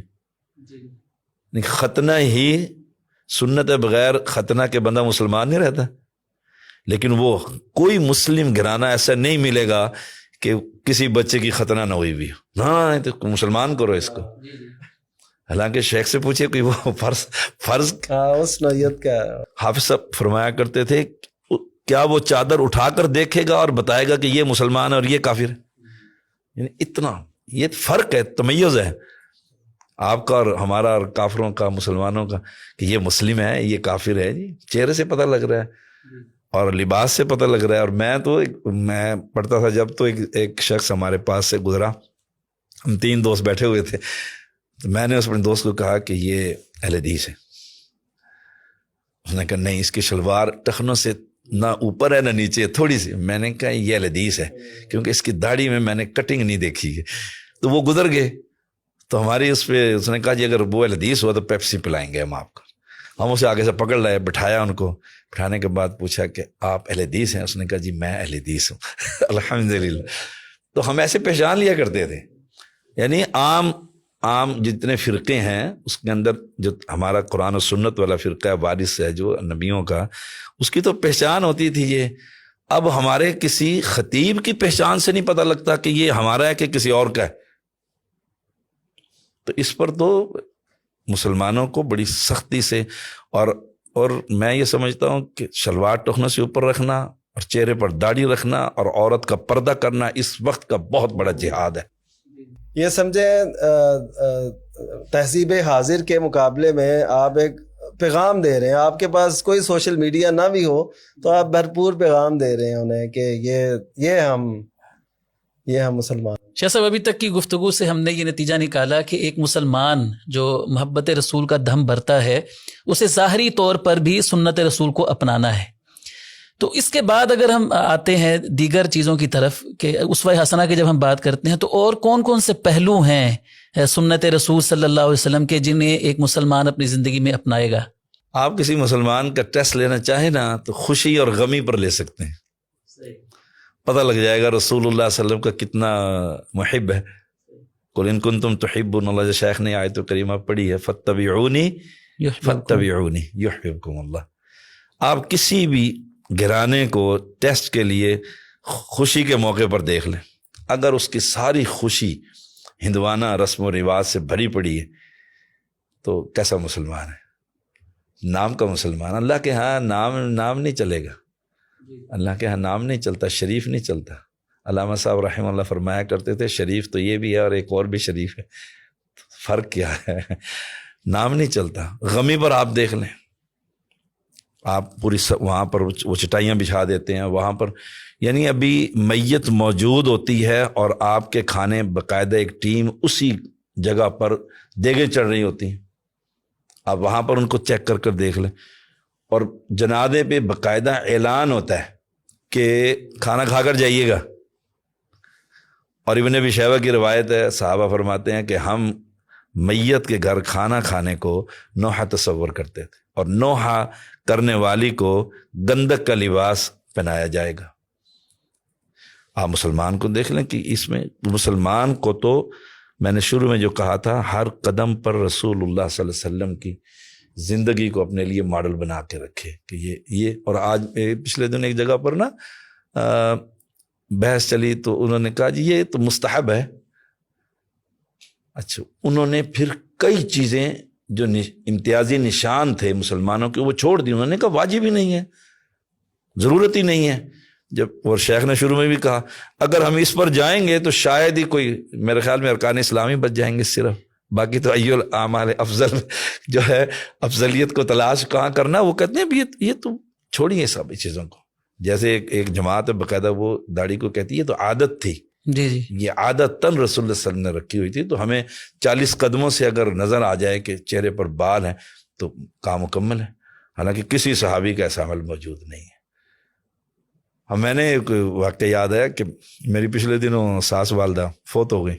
ختنہ ہی سنت بغیر ختنہ کے بندہ مسلمان نہیں رہتا. لیکن وہ کوئی مسلم گھرانہ ایسا نہیں ملے گا کہ کسی بچے کی ختنہ نہ ہوئی بھی ہو, ہاں تو مسلمان کرو اس کو. حالانکہ شیخ سے پوچھے کوئی وہ فرض
اس نوعیت کا.
حافظ صاحب فرمایا کرتے تھے کیا وہ چادر اٹھا کر دیکھے گا اور بتائے گا کہ یہ مسلمان ہے اور یہ کافر ہے. یعنی اتنا یہ فرق ہے, تمیز ہے آپ کا اور ہمارا اور کافروں کا, مسلمانوں کا, کہ یہ مسلم ہے یہ کافر ہے. جی چہرے سے پتہ لگ رہا ہے اور لباس سے پتہ لگ رہا ہے. اور میں پڑھتا تھا جب, تو ایک شخص ہمارے پاس سے گزرا, ہم 3 دوست بیٹھے ہوئے تھے, تو میں نے اس اپنے دوست کو کہا کہ یہ اہل حدیث ہے. اس نے کہا نہیں, اس کی شلوار ٹخنوں سے نہ اوپر ہے نہ نیچے, تھوڑی سی. میں نے کہا یہ اہل حدیث ہے کیونکہ اس کی داڑھی میں نے کٹنگ نہیں دیکھی ہے. تو وہ گزر گئے, تو ہماری اس پہ اس نے کہا جی اگر وہ اہل حدیث ہوا تو پیپسی پلائیں گے ہم آپ کو. ہم اسے آگے سے پکڑ لائے, بٹھایا ان کو. بٹھانے کے بعد پوچھا کہ آپ اہل حدیث ہیں؟ اس نے کہا جی میں اہل حدیث ہوں. الحمدللہ. تو ہم ایسے پہچان لیا کرتے تھے. یعنی عام جتنے فرقے ہیں اس کے اندر جو ہمارا قرآن و سنت والا فرقہ ہے, وارث ہے جو نبیوں کا, اس کی تو پہچان ہوتی تھی یہ. اب ہمارے کسی خطیب کی پہچان سے نہیں پتہ لگتا کہ یہ ہمارا ہے کہ کسی اور کا ہے. تو اس پر تو مسلمانوں کو بڑی سختی سے, اور میں یہ سمجھتا ہوں کہ شلوار ٹخنوں سے اوپر رکھنا اور چہرے پر داڑھی رکھنا اور عورت کا پردہ کرنا اس وقت کا بہت بڑا جہاد ہے.
یہ سمجھیں تہذیب حاضر کے مقابلے میں آپ ایک پیغام دے رہے ہیں. آپ کے پاس کوئی سوشل میڈیا نہ بھی ہو تو آپ بھرپور پیغام دے رہے ہیں انہیں کہ یہ ہم مسلمان.
شاہ صاحب ابھی تک کی گفتگو سے ہم نے یہ نتیجہ نکالا کہ ایک مسلمان جو محبت رسول کا دم بھرتا ہے اسے ظاہری طور پر بھی سنت رسول کو اپنانا ہے. تو اس کے بعد اگر ہم آتے ہیں دیگر چیزوں کی طرف کہ اسوہ حسنہ کی جب ہم بات کرتے ہیں تو اور کون کون سے پہلو ہیں سنت رسول صلی اللہ علیہ وسلم کے جنہیں ایک مسلمان اپنی زندگی میں اپنائے گا؟
آپ کسی مسلمان کا ٹیسٹ لینا چاہیں نا تو خوشی اور غمی پر لے سکتے ہیں. پتہ لگ جائے گا رسول اللہ صلی اللہ علیہ وسلم کا کتنا محب ہے. قل ان کنتم تحبون اللہ, شیخ نے آیت کریمہ پڑھی ہے, فاتبعونی یحببکم اللہ. آپ کسی بھی گھرانے کو ٹیسٹ کے لیے خوشی کے موقع پر دیکھ لیں, اگر اس کی ساری خوشی ہندوانہ رسم و رواج سے بھری پڑی ہے تو کیسا مسلمان ہے؟ نام کا مسلمان. اللہ کے ہاں نام نہیں چلے گا, اللہ کے ہاں نام نہیں چلتا, شریف نہیں چلتا. علامہ صاحب رحمہ اللہ فرمایا کرتے تھے شریف تو یہ بھی ہے اور ایک اور بھی شریف ہے. فرق کیا ہے؟ نام نہیں چلتا. غمی پر آپ دیکھ لیں, آپ پوری وہاں پر وہ چٹائیاں بچھا دیتے ہیں وہاں پر, یعنی ابھی میت موجود ہوتی ہے اور آپ کے کھانے باقاعدہ ایک ٹیم اسی جگہ پر دیگیں چڑھ رہی ہوتی ہیں. آپ وہاں پر ان کو چیک کر دیکھ لیں, اور جنازے پہ باقاعدہ اعلان ہوتا ہے کہ کھانا کھا کر جائیے گا, اور ابن ابی شیبہ کی روایت ہے، صحابہ فرماتے ہیں کہ ہم میت کے گھر کھانا کھانے کو نوحہ تصور کرتے تھے، اور نوحہ کرنے والی کو گندک کا لباس پہنایا جائے گا۔ آپ مسلمان کو دیکھ لیں کہ اس میں مسلمان کو تو میں نے شروع میں جو کہا تھا، ہر قدم پر رسول اللہ صلی اللہ علیہ وسلم کی زندگی کو اپنے لیے ماڈل بنا کے رکھے کہ یہ اور آج پچھلے دن ایک جگہ پر نا بحث چلی تو انہوں نے کہا جی یہ تو مستحب ہے۔ اچھا، انہوں نے پھر کئی چیزیں جو امتیازی نشان تھے مسلمانوں کے وہ چھوڑ دی، انہوں نے کہا واجب ہی نہیں ہے، ضرورت ہی نہیں ہے۔ جب اور شیخ نے شروع میں بھی کہا اگر ہم اس پر جائیں گے تو شاید ہی کوئی، میرے خیال میں ارکان اسلامی بچ جائیں گے صرف، باقی تو ایو الاعمال افضل جو ہے افضلیت کو تلاش کہاں کرنا، وہ کہتے ہیں یہ تو چھوڑیے سب چیزوں کو۔ جیسے ایک جماعت ہے باقاعدہ وہ داڑھی کو کہتی ہے تو عادت تھی،
جی جی،
یہ عادت تن رسول اللہ صلی اللہ علیہ وسلم نے رکھی ہوئی تھی، تو ہمیں 40 قدموں سے اگر نظر آ جائے کہ چہرے پر بال ہیں تو کام مکمل ہے، حالانکہ کسی صحابی کا ایسا عمل موجود نہیں ہے۔ میں نے ایک واقعہ یاد ہے کہ میری پچھلے دنوں ساس والدہ فوت ہو گئی،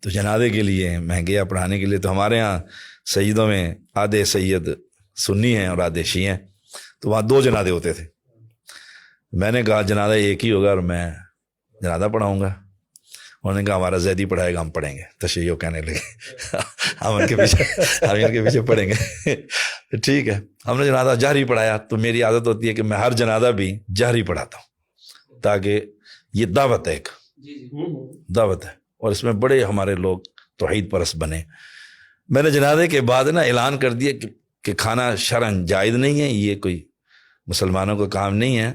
تو جنازے کے لیے میں گیا پڑھانے کے لیے، تو ہمارے ہاں سیدوں میں آدھے سید سنی ہیں اور آدھے شیعہ ہیں، تو وہاں 2 جنازے ہوتے تھے۔ میں نے کہا جنازہ ایک ہی ہوگا اور میں جنازہ پڑھاؤں گا۔ انہوں نے کہا ہمارا زیدی پڑھائے گا، ہم پڑھیں گے۔ تشیع کہنے لگے ہم ان کے پیچھے پڑھیں گے۔ ٹھیک ہے، ہم نے جنازہ جہری پڑھایا، تو میری عادت ہوتی ہے کہ میں ہر جنازہ بھی جہری پڑھاتا ہوں، تاکہ یہ دعوت ہے، ایک دعوت ہے، اور اس میں بڑے ہمارے لوگ توحید پرست بنے۔ میں نے جنازے کے بعد نا اعلان کر دیا کہ کھانا شرعاً جائز نہیں ہے، یہ کوئی مسلمانوں کا کام نہیں ہے،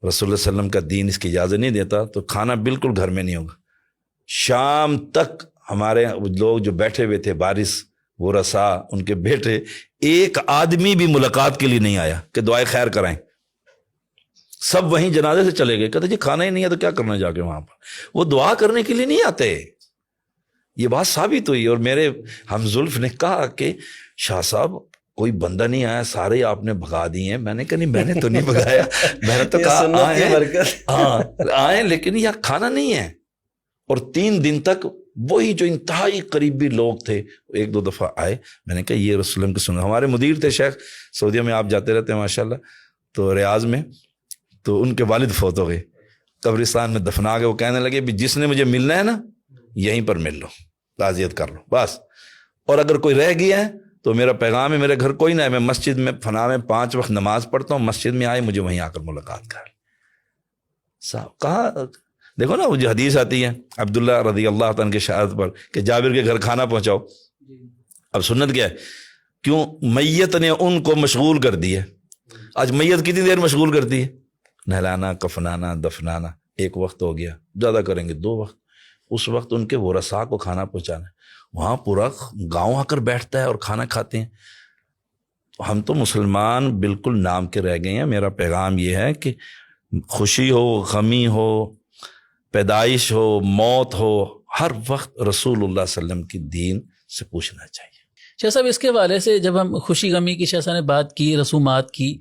رسول اللہ صلی اللہ علیہ وسلم کا دین اس کی اجازت نہیں دیتا، تو کھانا بالکل گھر میں نہیں ہوگا۔ شام تک ہمارے لوگ جو بیٹھے ہوئے تھے، وارث وہ رسا ان کے بیٹے، ایک آدمی بھی ملاقات کے لیے نہیں آیا کہ دعائے خیر کرائیں، سب وہیں جنازے سے چلے گئے، کہتے جی کھانا ہی نہیں ہے تو کیا کرنا جا کے وہاں پر، وہ دعا کرنے کے لیے نہیں آتے۔ یہ بات ثابت ہوئی، اور میرے ہم زلف نے کہا کہ شاہ صاحب کوئی بندہ نہیں آیا، سارے آپ نے بھگا دیے ہیں۔ میں نے کہا نہیں، میں نے تو نہیں بھگایا، میں نے تو کہا آئیں لیکن یہاں کھانا نہیں ہے۔ اور 3 دن تک وہی جو انتہائی قریبی لوگ تھے 1-2 دفعہ آئے۔ میں نے کہا یہ رسول اللہ کی سنت۔ ہمارے مدیر تھے شیخ، سعودیہ میں آپ جاتے رہتے ہیں ماشاءاللہ، تو ریاض میں، تو ان کے والد فوت ہو گئے، قبرستان میں دفنا گئے۔ وہ کہنے لگے بھی جس نے مجھے ملنا ہے نا یہیں پر مل لو، تعزیت کر لو بس، اور اگر کوئی رہ گیا ہے تو میرا پیغام ہے میرے گھر کوئی نہ ہے، میں مسجد میں فنا میں 5 وقت نماز پڑھتا ہوں، مسجد میں آئے مجھے وہیں آ کر ملاقات کر۔ صاحب کہاں دیکھو نا وہ جو حدیث آتی ہے عبداللہ رضی اللہ عنہ کی شہادت پر کہ جابر کے گھر کھانا پہنچاؤ۔ اب سنت کیا ہے؟ کیوں؟ میت نے ان کو مشغول کر دی ہے۔ آج میت کتنی دیر مشغول کرتی ہے؟ نہلانا، کفنانا، دفنانا، 1 وقت ہو گیا، زیادہ کریں گے 2 وقت، اس وقت ان کے ورثاء کو کھانا پہنچانا ہے۔ وہاں پورا گاؤں آ کر بیٹھتا ہے اور کھانا کھاتے ہیں۔ ہم تو مسلمان بالکل نام کے رہ گئے ہیں۔ میرا پیغام یہ ہے کہ خوشی ہو، غمی ہو، پیدائش ہو، موت ہو، ہر وقت رسول اللہ صلی اللہ علیہ وسلم کی دین سے پوچھنا چاہیے۔
شاہ صاحب اس کے حوالے سے جب ہم خوشی غمی کی شاہ صاحب نے بات کی، رسومات کی،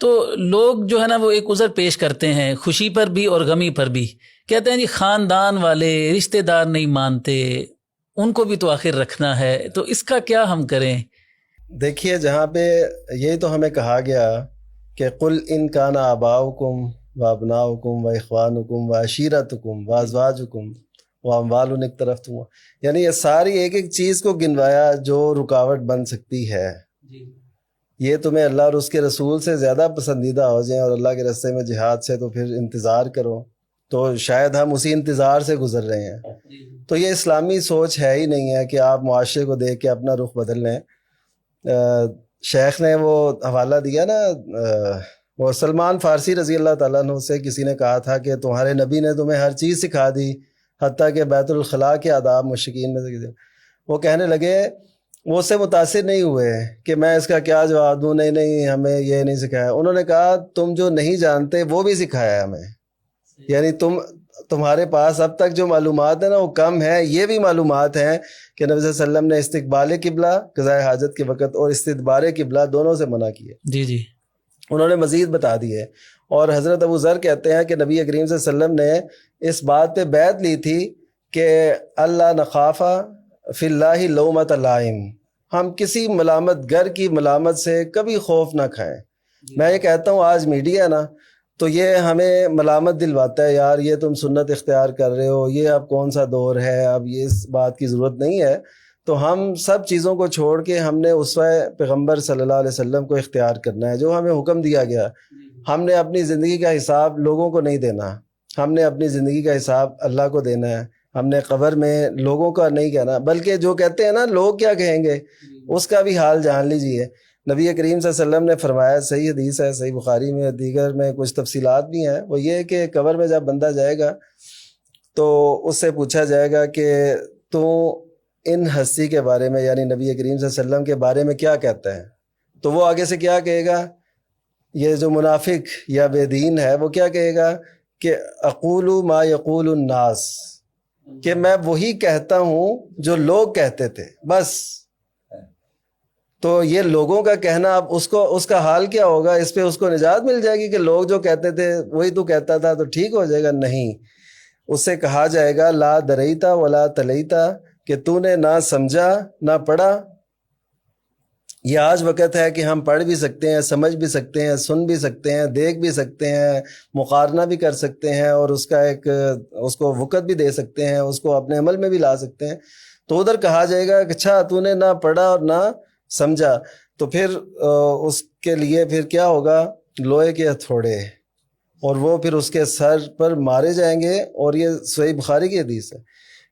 تو لوگ جو ہے نا وہ ایک عذر پیش کرتے ہیں خوشی پر بھی اور غمی پر بھی، کہتے ہیں جی خاندان والے رشتہ دار نہیں مانتے، ان کو بھی تو آخر رکھنا ہے، تو اس کا کیا ہم کریں؟
دیکھیے جہاں پہ یہی تو ہمیں کہا گیا کہ قل ان کان آباؤکم وابناؤکم واخوانکم وعشیرتکم وازواجکم واموال اقترفتموها، یعنی یہ ساری ایک ایک چیز کو گنوایا جو رکاوٹ بن سکتی ہے۔ یہ تمہیں اللہ اور اس کے رسول سے زیادہ پسندیدہ ہو جائیں اور اللہ کے راستے میں جہاد سے، تو پھر انتظار کرو۔ تو شاید ہم اسی انتظار سے گزر رہے ہیں۔ تو یہ اسلامی سوچ ہے ہی نہیں ہے کہ آپ معاشرے کو دیکھ کے اپنا رخ بدل لیں۔ شیخ نے وہ حوالہ دیا نا، وہ سلمان فارسی رضی اللہ تعالیٰ عنہ سے کسی نے کہا تھا کہ تمہارے نبی نے تمہیں ہر چیز سکھا دی، حتیٰ کہ بیت الخلاء کے آداب مشرکین میں سے۔ وہ کہنے لگے، وہ اس سے متاثر نہیں ہوئے کہ میں اس کا کیا جواب دوں، نہیں ہمیں یہ نہیں سکھایا۔ انہوں نے کہا تم جو نہیں جانتے وہ بھی سکھایا ہمیں، یعنی تمہارے پاس اب تک جو معلومات ہیں نا وہ کم ہے، یہ بھی معلومات ہیں کہ نبی صلی اللہ علیہ وسلم نے استقبال قبلہ قضاء حاجت کے وقت اور استدبار قبلہ دونوں سے منع کیے۔
جی جی،
انہوں نے مزید بتا دیے، اور حضرت ابو ذر کہتے ہیں کہ نبی کریم صلی اللہ علیہ وسلم نے اس بات پہ بیعت لی تھی کہ اللہ نخافا فی اللہ لومۃ لائم، ہم کسی ملامت گر کی ملامت سے کبھی خوف نہ کھائیں۔ میں یہ کہتا ہوں آج میڈیا نا تو یہ ہمیں ملامت دلواتا ہے، یار یہ تم سنت اختیار کر رہے ہو، یہ اب کون سا دور ہے، اب یہ اس بات کی ضرورت نہیں ہے۔ تو ہم سب چیزوں کو چھوڑ کے ہم نے اسوہ پیغمبر صلی اللہ علیہ وسلم کو اختیار کرنا ہے، جو ہمیں حکم دیا گیا۔ ہم نے اپنی زندگی کا حساب لوگوں کو نہیں دینا، ہم نے اپنی زندگی کا حساب اللہ کو دینا ہے۔ ہم نے قبر میں لوگوں کا نہیں کہنا، بلکہ جو کہتے ہیں نا لوگ کیا کہیں گے، اس کا بھی حال جان لیجئے۔ نبی کریم صلی اللہ علیہ وسلم نے فرمایا، صحیح حدیث ہے، صحیح بخاری میں، دیگر میں کچھ تفصیلات بھی ہیں، وہ یہ کہ قبر میں جب بندہ جائے گا تو اس سے پوچھا جائے گا کہ تو ان ہستی کے بارے میں، یعنی نبی کریم صلی اللہ علیہ وسلم کے بارے میں کیا کہتا ہے؟ تو وہ آگے سے کیا کہے گا؟ یہ جو منافق یا بے دین ہے وہ کیا کہے گا کہ اقول ما یقول الناس، کہ میں وہی کہتا ہوں جو لوگ کہتے تھے بس۔ تو یہ لوگوں کا کہنا، اب اس کا حال کیا ہوگا؟ اس پہ اس کو نجات مل جائے گی کہ لوگ جو کہتے تھے وہی تو کہتا تھا تو ٹھیک ہو جائے گا؟ نہیں، اس سے کہا جائے گا لا دریتا ولا تلیتا، کہ تو نے نہ سمجھا نہ پڑھا۔ یہ آج وقت ہے کہ ہم پڑھ بھی سکتے ہیں، سمجھ بھی سکتے ہیں، سن بھی سکتے ہیں، دیکھ بھی سکتے ہیں، مقارنہ بھی کر سکتے ہیں، اور اس کو وقت بھی دے سکتے ہیں، اس کو اپنے عمل میں بھی لا سکتے ہیں۔ تو ادھر کہا جائے گا کہ اچھا تو نے نہ پڑھا اور نہ سمجھا، تو پھر اس کے لیے پھر کیا ہوگا؟ لوہے کے ہتھوڑے، اور وہ پھر اس کے سر پر مارے جائیں گے، اور یہ صحیح بخاری کی حدیث ہے۔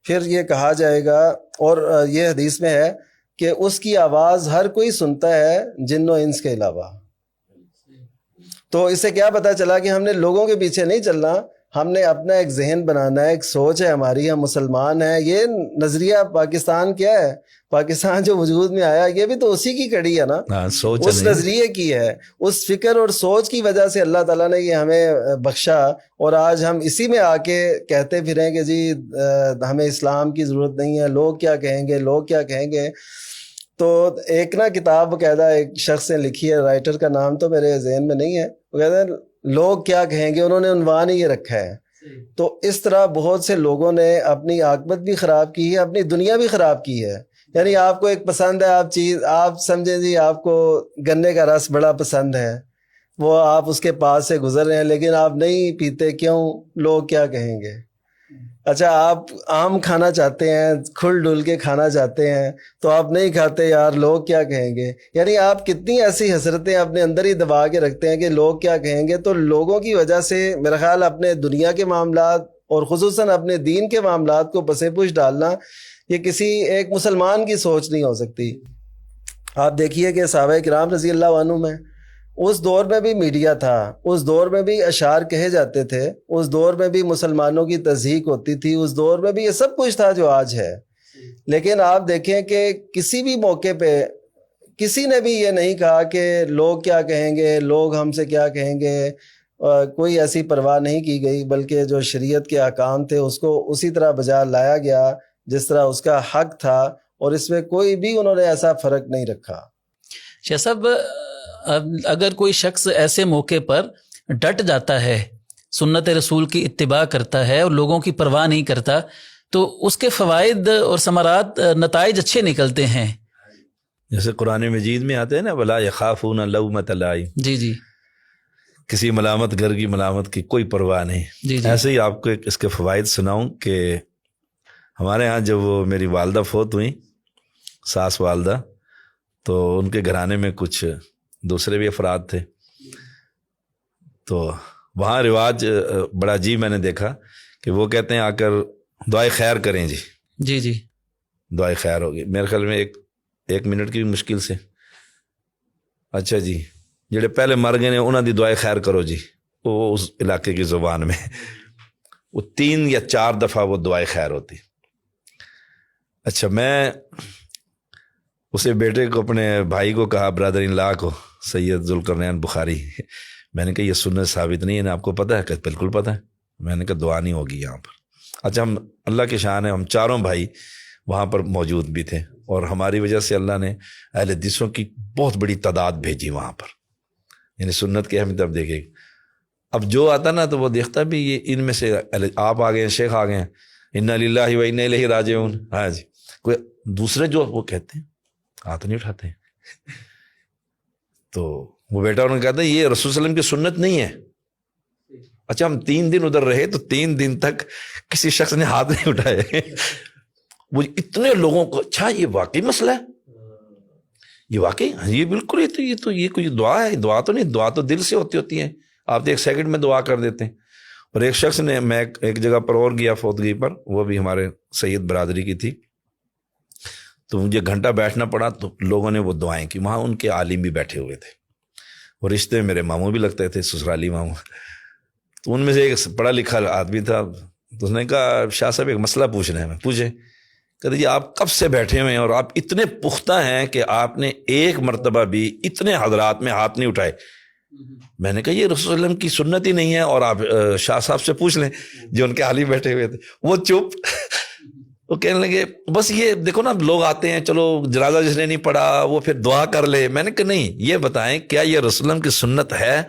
پھر یہ کہا جائے گا، اور یہ حدیث میں ہے کہ اس کی آواز ہر کوئی سنتا ہے جن و انس کے علاوہ۔ تو اس سے کیا پتہ چلا کہ ہم نے لوگوں کے پیچھے نہیں چلنا، ہم نے اپنا ایک ذہن بنانا ہے، ایک سوچ ہے ہماری، ہم مسلمان ہیں۔ یہ نظریہ پاکستان کیا ہے؟ پاکستان جو وجود میں آیا یہ بھی تو اسی کی کڑی ہے نا،
سوچ
اس نظریے کی ہے، اس فکر اور سوچ کی وجہ سے اللہ تعالیٰ نے یہ ہمیں بخشا، اور آج ہم اسی میں آ کے کہتے پھریں کہ جی ہمیں اسلام کی ضرورت نہیں ہے، لوگ کیا کہیں گے، لوگ کیا کہیں گے۔ تو ایک نا کتاب باقاعدہ ایک شخص نے لکھی ہے، رائٹر کا نام تو میرے ذہن میں نہیں ہے، وہ کہتے ہیں لوگ کیا کہیں گے، انہوں نے عنوان ہی یہ رکھا ہے۔ تو اس طرح بہت سے لوگوں نے اپنی عاقبت بھی خراب کی ہے، اپنی دنیا بھی خراب کی ہے۔ یعنی آپ کو ایک پسند ہے آپ سمجھیں جی آپ کو گنے کا رس بڑا پسند ہے، وہ آپ اس کے پاس سے گزر رہے ہیں لیکن آپ نہیں پیتے، کیوں؟ لوگ کیا کہیں گے۔ اچھا آپ آم کھانا چاہتے ہیں، کھل ڈل کے کھانا چاہتے ہیں، تو آپ نہیں کھاتے، یار لوگ کیا کہیں گے۔ یعنی آپ کتنی ایسی حسرتیں اپنے اندر ہی دبا کے رکھتے ہیں کہ لوگ کیا کہیں گے۔ تو لوگوں کی وجہ سے میرا خیال اپنے دنیا کے معاملات اور خصوصاً اپنے دین کے معاملات کو پس پش ڈالنا، یہ کسی ایک مسلمان کی سوچ نہیں ہو سکتی۔ آپ دیکھیے کہ صحابہ کرام رضی اللہ عنہ میں اس دور میں بھی میڈیا تھا، اس دور میں بھی اشعار کہے جاتے تھے، اس دور میں بھی مسلمانوں کی تضحیک ہوتی تھی، اس دور میں بھی یہ سب کچھ تھا جو آج ہے۔ لیکن آپ دیکھیں کہ کسی بھی موقع پہ کسی نے بھی یہ نہیں کہا کہ لوگ کیا کہیں گے، لوگ ہم سے کیا کہیں گے، کوئی ایسی پرواہ نہیں کی گئی، بلکہ جو شریعت کے احکام تھے اس کو اسی طرح بجا لایا گیا جس طرح اس کا حق تھا، اور اس میں کوئی بھی انہوں نے ایسا فرق نہیں رکھا۔
شیخ صاحب، اگر کوئی شخص ایسے موقع پر ڈٹ جاتا ہے، سنت رسول کی اتباع کرتا ہے اور لوگوں کی پرواہ نہیں کرتا، تو اس کے فوائد اور ثمرات، نتائج اچھے نکلتے ہیں۔
جیسے قرآن مجید میں آتے ہیں نا، ولا یخافون لومۃ لائم،
جی جی،
کسی ملامت گر کی ملامت کی کوئی پرواہ نہیں۔
جی جی،
ایسے ہی آپ کو اس کے فوائد سناؤں کہ ہمارے ہاں جب وہ میری والدہ فوت ہوئی، ساس والدہ، تو ان کے گھرانے میں کچھ دوسرے بھی افراد تھے، تو وہاں رواج بڑا عجیب میں نے دیکھا کہ وہ کہتے ہیں آ کر دعائے خیر کریں جی،
جی جی،
دعائے خیر ہوگی، میرے خیال میں ایک منٹ کی مشکل سے، اچھا جی جڑے پہلے مر گئے نے انہاں دی دعائے خیر کرو جی، وہ اس علاقے کی زبان میں وہ 3 یا 4 دفعہ وہ دعائے خیر ہوتی۔ اچھا میں اسے بیٹے کو، اپنے بھائی کو کہا، برادر ان لا کو، سید ذوالقرنین بخاری، میں نے کہا یہ سنت ثابت نہیں ہے نا، آپ کو پتہ ہے؟ کہ بالکل پتہ ہے۔ میں نے کہا دعا نہیں ہوگی یہاں پر۔ اچھا ہم اللہ کے شان ہے، ہم چاروں بھائی وہاں پر موجود بھی تھے، اور ہماری وجہ سے اللہ نے اہل حدیثوں کی بہت بڑی تعداد بھیجی وہاں پر، یعنی سنت کی اہمیت اب دیکھیں۔ اب جو آتا نا تو وہ دیکھتا بھی یہ ان میں سے آپ آ گئے ہیں، شیخ آ گئے ہیں، انا للہ و انا الیہ راجعون، ہاں جی، کوئی دوسرے جو وہ کہتے ہیں ہاتھ نہیں اٹھاتے ہیں. تو وہ بیٹا انہوں نے کہا تھا یہ رسول صلی اللہ علیہ وسلم کی سنت نہیں ہے. اچھا ہم 3 دن ادھر رہے تو 3 دن تک کسی شخص نے ہاتھ نہیں اٹھائے. وہ اتنے لوگوں کو اچھا یہ واقعی مسئلہ ہے، یہ واقعی یہ بالکل یہ کوئی دعا ہے. دعا تو نہیں، دعا تو دل سے ہوتی ہیں، آپ تو 1 سیکنڈ میں دعا کر دیتے ہیں. اور ایک شخص نے، میں ایک جگہ پر اور گیا فوتگی پر، وہ بھی ہمارے سید برادری کی تھی، تو مجھے گھنٹہ بیٹھنا پڑا. تو لوگوں نے وہ دعائیں کی، وہاں ان کے عالم بھی بیٹھے ہوئے تھے، اور رشتے میرے ماموں بھی لگتے تھے، سسرالی ماموں. تو ان میں سے ایک پڑھا لکھا آدمی تھا، تو اس نے کہا شاہ صاحب ایک مسئلہ پوچھنا ہے. میں پوچھے. کہتے جی آپ کب سے بیٹھے ہوئے ہیں اور آپ اتنے پختہ ہیں کہ آپ نے ایک مرتبہ بھی اتنے حضرات میں ہاتھ نہیں اٹھائے. میں نے کہا یہ رسول اللہ علیہ وسلم کی سنت ہی نہیں ہے، اور آپ شاہ صاحب سے پوچھ لیں جو ان کے حالی بیٹھے ہوئے تھے. وہ چپ. وہ کہنے لگے بس یہ دیکھو نا لوگ آتے ہیں، چلو جنازہ جس نے نہیں پڑھا وہ پھر دعا کر لے. میں نے کہا نہیں، یہ بتائیں کیا یہ رسول اللہ کی سنت ہے؟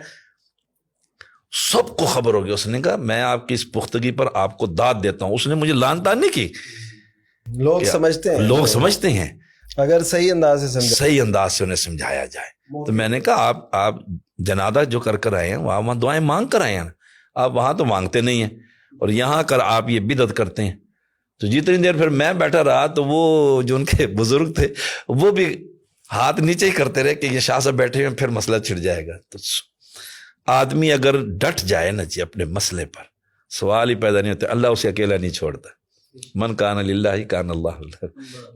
سب کو خبر ہوگی. اس نے کہا میں آپ کی اس پختگی پر آپ کو داد دیتا ہوں. اس نے مجھے لان تان نہیں کی.
لوگ سمجھتے ہیں اگر صحیح
انداز سے انہیں سمجھایا جائے. تو میں نے کہا آپ جنازہ جو کر آئے ہیں وہاں دعائیں مانگ کر آئے ہیں، آپ وہاں تو مانگتے نہیں ہیں، اور یہاں کر آپ یہ بدعت کرتے ہیں. تو جتنی دیر پھر میں بیٹھا رہا تو وہ جو ان کے بزرگ تھے وہ بھی ہاتھ نیچے ہی کرتے رہے کہ یہ شاہ صاحب بیٹھے ہوئے، پھر مسئلہ چھڑ جائے گا. تو آدمی اگر ڈٹ جائے نا جی اپنے مسئلے پر، سوال ہی پیدا نہیں ہوتے. اللہ اسے اکیلا نہیں چھوڑتا. من کان للہ کان اللہ لہ.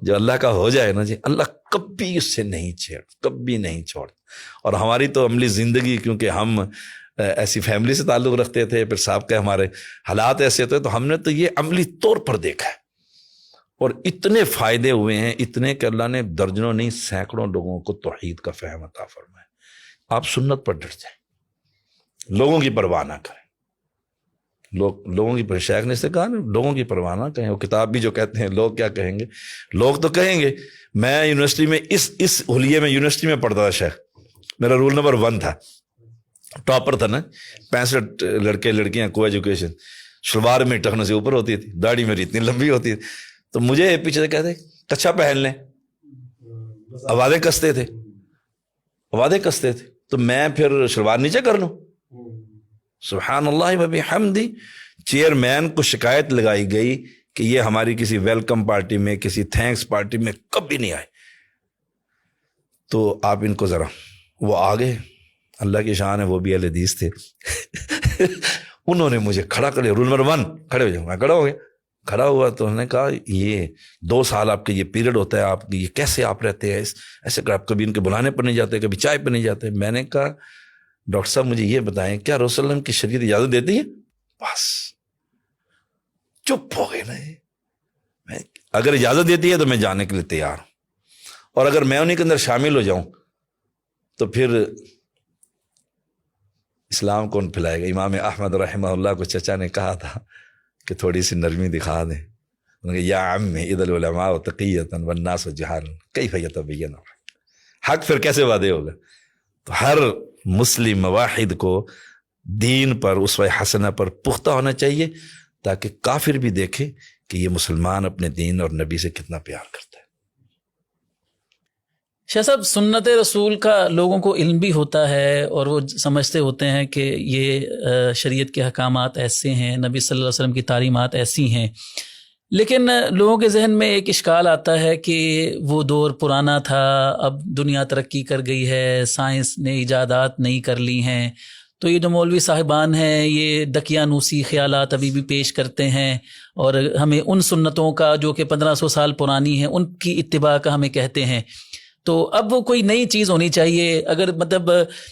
جو اللہ کا ہو جائے نا جی، اللہ کبھی اس سے نہیں کبھی نہیں چھوڑ. اور ہماری تو عملی زندگی، کیونکہ ہم ایسی فیملی سے تعلق رکھتے تھے، پھر صاحب کے ہمارے حالات ایسے تھے، تو ہم نے تو یہ عملی طور پر دیکھا ہے، اور اتنے فائدے ہوئے ہیں، اتنے کہ اللہ نے درجنوں نہیں سینکڑوں لوگوں کو توحید کا فہم عطا فرمایا. آپ سنت پر ڈٹ جائیں، لوگوں کی پرواہ نہ کریں. لوگوں کی شیخ نے سے کہا نا، لوگوں کی پرواہ نہ کریں. وہ کتاب بھی جو کہتے ہیں لوگ کیا کہیں گے، لوگ تو کہیں گے. میں یونیورسٹی میں اس حلیے میں یونیورسٹی میں پڑھتا تھا شیخ، میرا رول نمبر 1 تھا، ٹاپر تھا نا. 65 لڑکے لڑکیاں، کو ایجوکیشن. شلوار میں ٹخنے سے اوپر ہوتی تھی، داڑھی میری اتنی لمبی ہوتی تھی. تو مجھے پیچھے سے کہتے کچھا پہن لیں، آوازیں کستے تھے. تو میں پھر شلوار نیچے کر لوں. سبحان اللہ و بحمدہ. چیئرمین کو شکایت لگائی گئی کہ یہ ہماری کسی ویلکم پارٹی میں، کسی تھینکس پارٹی میں کبھی نہیں آئے. تو آپ ان کو ذرا، وہ آگے اللہ کی شان ہے، وہ بھی اہل حدیث تھے. انہوں نے مجھے کھڑا کر لیا، رول نمبر 1 کھڑے ہو جاؤ. میں کھڑا ہو گیا. کھڑا ہوا تو انہوں نے کہا یہ 2 سال آپ کے یہ پیریڈ ہوتا ہے، آپ یہ کیسے آپ رہتے ہیں ایسے کہ آپ کبھی ان کے بلانے پر نہیں جاتے، کبھی چائے پہ نہیں جاتے. میں نے کہا ڈاکٹر صاحب مجھے یہ بتائیں کیا رسول اللہ صلی اللہ علیہ وسلم کی شریعت اجازت دیتی ہے؟ بس چپ ہو گئے نا. اگر اجازت دیتی ہے تو میں جانے کے لیے تیار ہوں، اور اگر میں انہیں کے اندر شامل ہو جاؤں تو پھر اسلام کون پھیلائے گا. امام احمد رحمہ اللہ کو چچا نے کہا تھا کہ تھوڑی سی نرمی دکھا دیں. یا عمی اذا العلماء تقیۃ والناس جہالا کیف یتبین. حق پھر کیسے واضح ہوگا. تو ہر مسلم واحد کو دین پر، اسوہ حسنہ پر پختہ ہونا چاہیے، تاکہ کافر بھی دیکھے کہ یہ مسلمان اپنے دین اور نبی سے کتنا پیار کرتا ہے.
شاہ صاحب، سنت رسول کا لوگوں کو علم بھی ہوتا ہے، اور وہ سمجھتے ہوتے ہیں کہ یہ شریعت کے احکامات ایسے ہیں، نبی صلی اللہ علیہ وسلم کی تعلیمات ایسی ہیں. لیکن لوگوں کے ذہن میں ایک اشکال آتا ہے کہ وہ دور پرانا تھا، اب دنیا ترقی کر گئی ہے، سائنس نے ایجادات نئی کر لی ہیں، تو یہ جو مولوی صاحبان ہیں یہ دقیانوسی خیالات ابھی بھی پیش کرتے ہیں، اور ہمیں ان سنتوں کا جو کہ 1500 سال پرانی ہیں ان کی اتباع کا ہمیں کہتے ہیں. تو اب وہ کوئی نئی چیز ہونی چاہیے. اگر مطلب